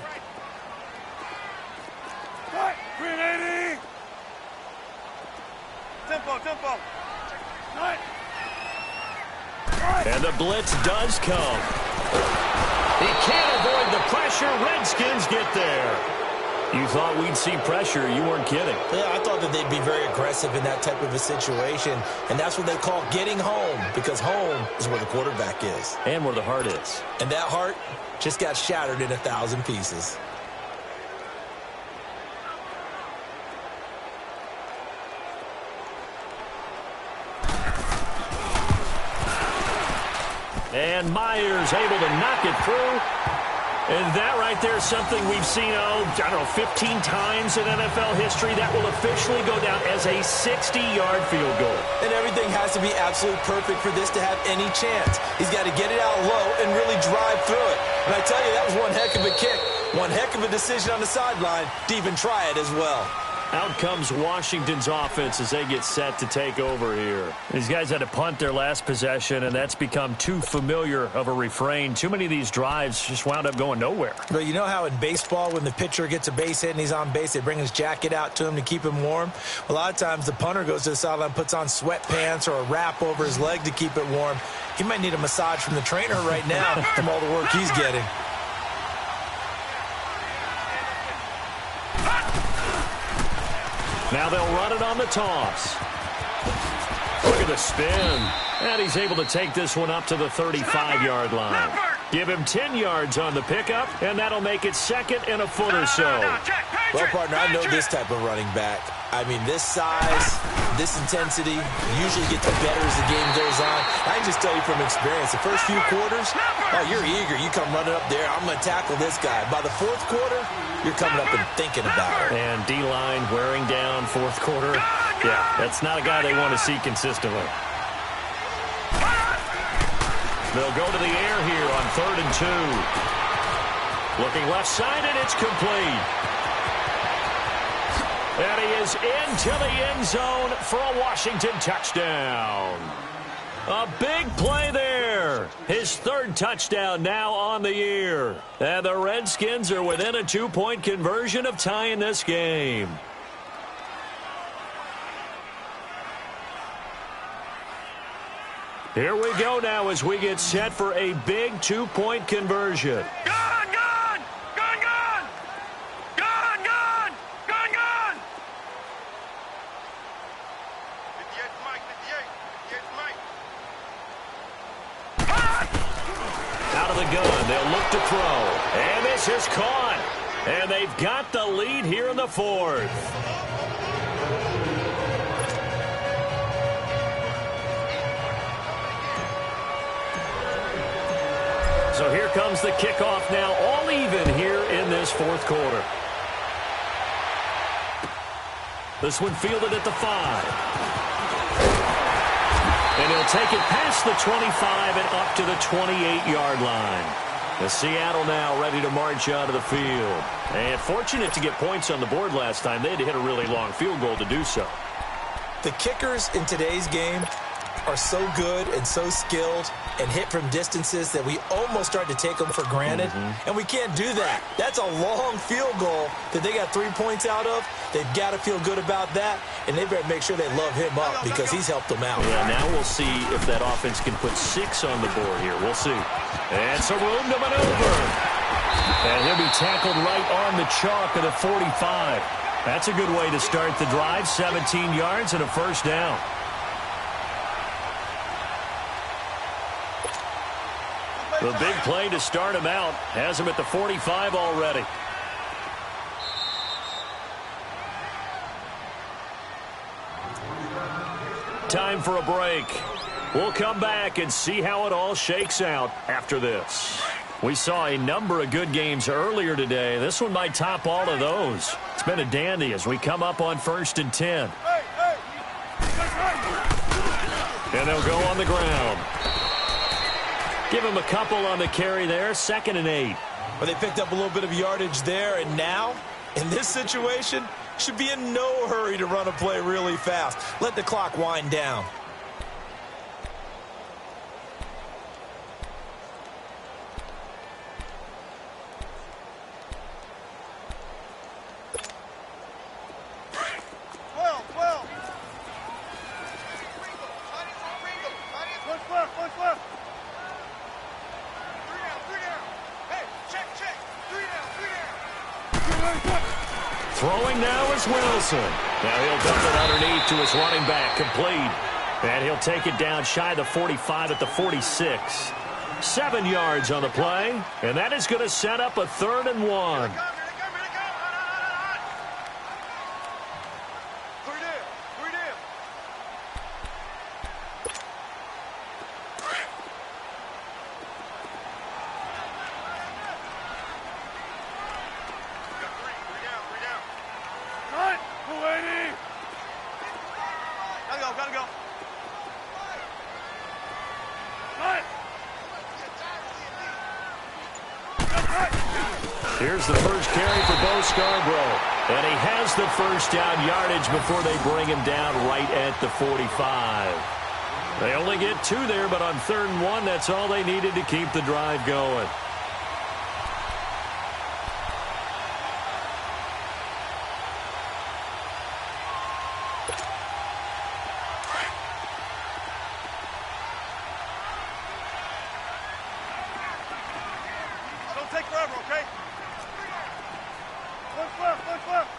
Tempo. And the blitz does come. He can't avoid the pressure. Redskins get there. You thought we'd see pressure. You weren't kidding. Yeah, I thought that they'd be very aggressive in that type of a situation, and that's what they call getting home, because home is where the quarterback is. And where the heart is. And that heart just got shattered in 1,000 pieces. And Myers able to knock it through. And that right there is something we've seen, 15 times in NFL history. That will officially go down as a 60-yard field goal. And everything has to be absolutely perfect for this to have any chance. He's got to get it out low and really drive through it. And I tell you, that was one heck of a kick. One heck of a decision on the sideline to even try it as well. Out comes Washington's offense as they get set to take over here. These guys had to punt their last possession, and that's become too familiar of a refrain. Too many of these drives just wound up going nowhere. But you know how in baseball, when the pitcher gets a base hit and he's on base, they bring his jacket out to him to keep him warm? A lot of times the punter goes to the sideline, puts on sweatpants or a wrap over his leg to keep it warm. He might need a massage from the trainer right now from all the work he's getting. Now they'll run it on the toss. Look at the spin. And he's able to take this one up to the 35-yard line. Give him 10 yards on the pickup, and that'll make it 2nd and a foot or so. Well, partner, I know this type of running back. I mean, this size, this intensity usually gets better as the game goes on. I can just tell you from experience, the first few quarters, you're eager. You come running up there, I'm going to tackle this guy. By the 4th quarter, you're coming up and thinking about it. And D-line wearing down 4th quarter. Yeah, that's not a guy they want to see consistently. They'll go to the air here on 3rd and 2. Looking left side, and it's complete. And he is into the end zone for a Washington touchdown. A big play there. His 3rd touchdown now on the year. And the Redskins are within a 2-point conversion of tying this game. Here we go now as we get set for a big two-point conversion. Gone, gone! Gone, gone! Gone, gone! Gone, gone! 58 Mike, 58 Mike. Out of the gun, they'll look to throw. And this is caught. And they've got the lead here in the fourth. So here comes the kickoff now, all even here in this fourth quarter. This one fielded at the 5. And he'll take it past the 25 and up to the 28-yard line. The Seattle now ready to march out of the field. And fortunate to get points on the board last time. They had to hit a really long field goal to do so. The kickers in today's game are so good and so skilled and hit from distances that we almost start to take them for granted. And we can't do that. That's a long field goal that they got 3 points out of. They've got to feel good about that, and they better make sure they love him up because he's helped them out. Yeah, now we'll see if that offense can put 6 on the board here. We'll see. And some room to maneuver. And he'll be tackled right on the chalk of the 45. That's a good way to start the drive. 17 yards and a first down. The big play to start him out has him at the 45 already. Time for a break. We'll come back and see how it all shakes out after this. We saw a number of good games earlier today. This one might top all of those. It's been a dandy as we come up on 1st and 10. And they'll go on the ground. Give him a couple on the carry there. 2nd and 8. Well, they picked up a little bit of yardage there, and now, in this situation, should be in no hurry to run a play really fast. Let the clock wind down. Throwing now is Wilson. Now he'll dump it underneath to his running back, complete. And he'll take it down shy of the 45 at the 46. 7 yards on the play, and that is going to set up a 3rd and 1. Here's the first carry for Bo Scarborough. And he has the first down yardage before they bring him down right at the 45. They only get 2 there, but on 3rd and 1, that's all they needed to keep the drive going. Don't take forever, okay? What's left? What's left?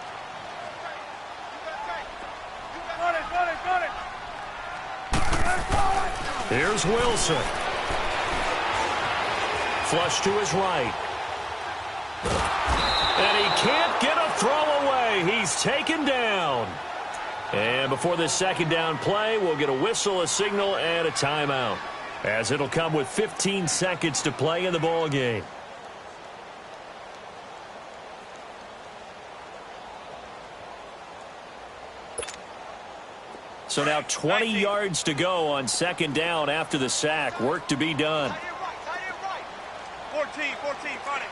Run it, run it, run it! Here's Wilson. Flush to his right. And he can't get a throw away. He's taken down. And before this 2nd down play, we'll get a whistle, a signal, and a timeout, as it'll come with 15 seconds to play in the ball game. So now 20 yards to go on 2nd down after the sack. Work to be done. 14, front it.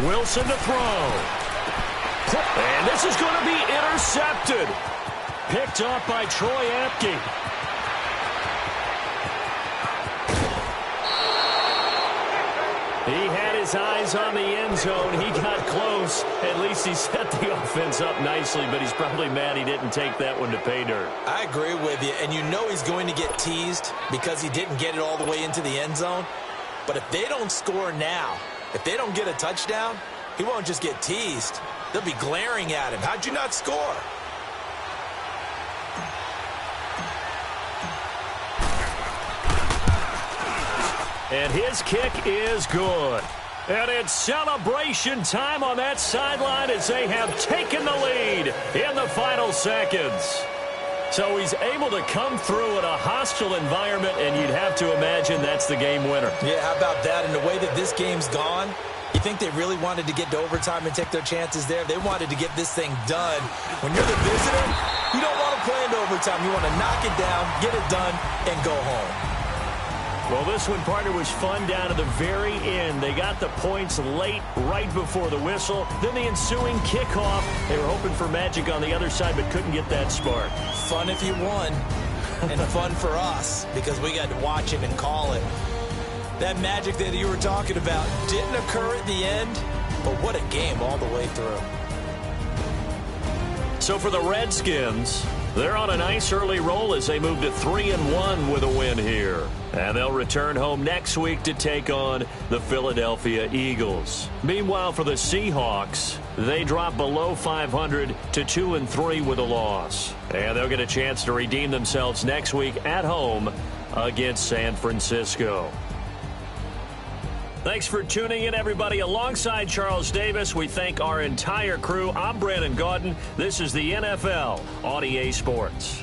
Wilson to throw. And this is going to be intercepted. Picked off by Troy Apke. He had his eyes on the end zone. He got close. At least he set the offense up nicely, but he's probably mad he didn't take that one to pay dirt. I agree with you, and you know he's going to get teased because he didn't get it all the way into the end zone. But if they don't score now, if they don't get a touchdown, he won't just get teased. They'll be glaring at him. How'd you not score? And his kick is good. And it's celebration time on that sideline as they have taken the lead in the final seconds. So he's able to come through in a hostile environment, and you'd have to imagine that's the game winner. Yeah, how about that? And the way that this game's gone, you think they really wanted to get to overtime and take their chances there? They wanted to get this thing done. When you're the visitor, you don't want to play into overtime. You want to knock it down, get it done, and go home. Well, this one, partner, was fun down to the very end. They got the points late, right before the whistle. Then the ensuing kickoff. They were hoping for magic on the other side, but couldn't get that spark. Fun if you won, and fun for us because we got to watch it and call it. That magic that you were talking about didn't occur at the end, but what a game all the way through. So for the Redskins, they're on a nice early roll as they move to 3-1 with a win here. And they'll return home next week to take on the Philadelphia Eagles. Meanwhile, for the Seahawks, they drop below 500 to 2-3 with a loss. And they'll get a chance to redeem themselves next week at home against San Francisco. Thanks for tuning in, everybody. Alongside Charles Davis, we thank our entire crew. I'm Brandon Gaudin. This is the NFL on EA Sports.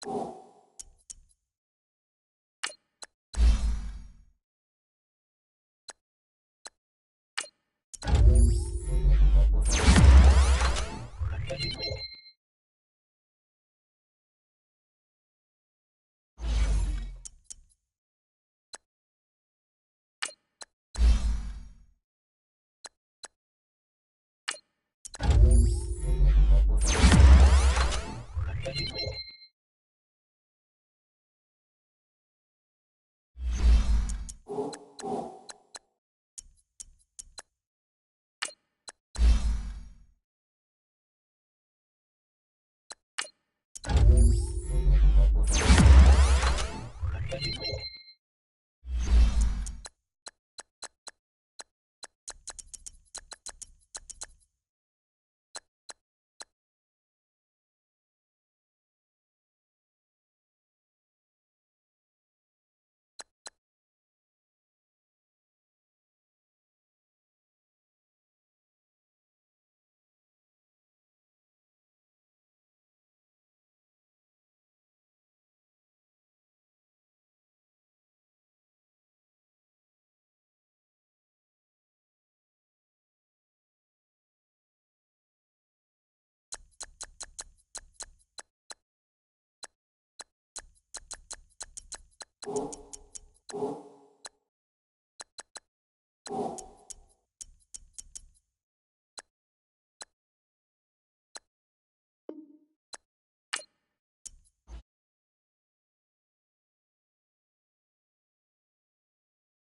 Oh.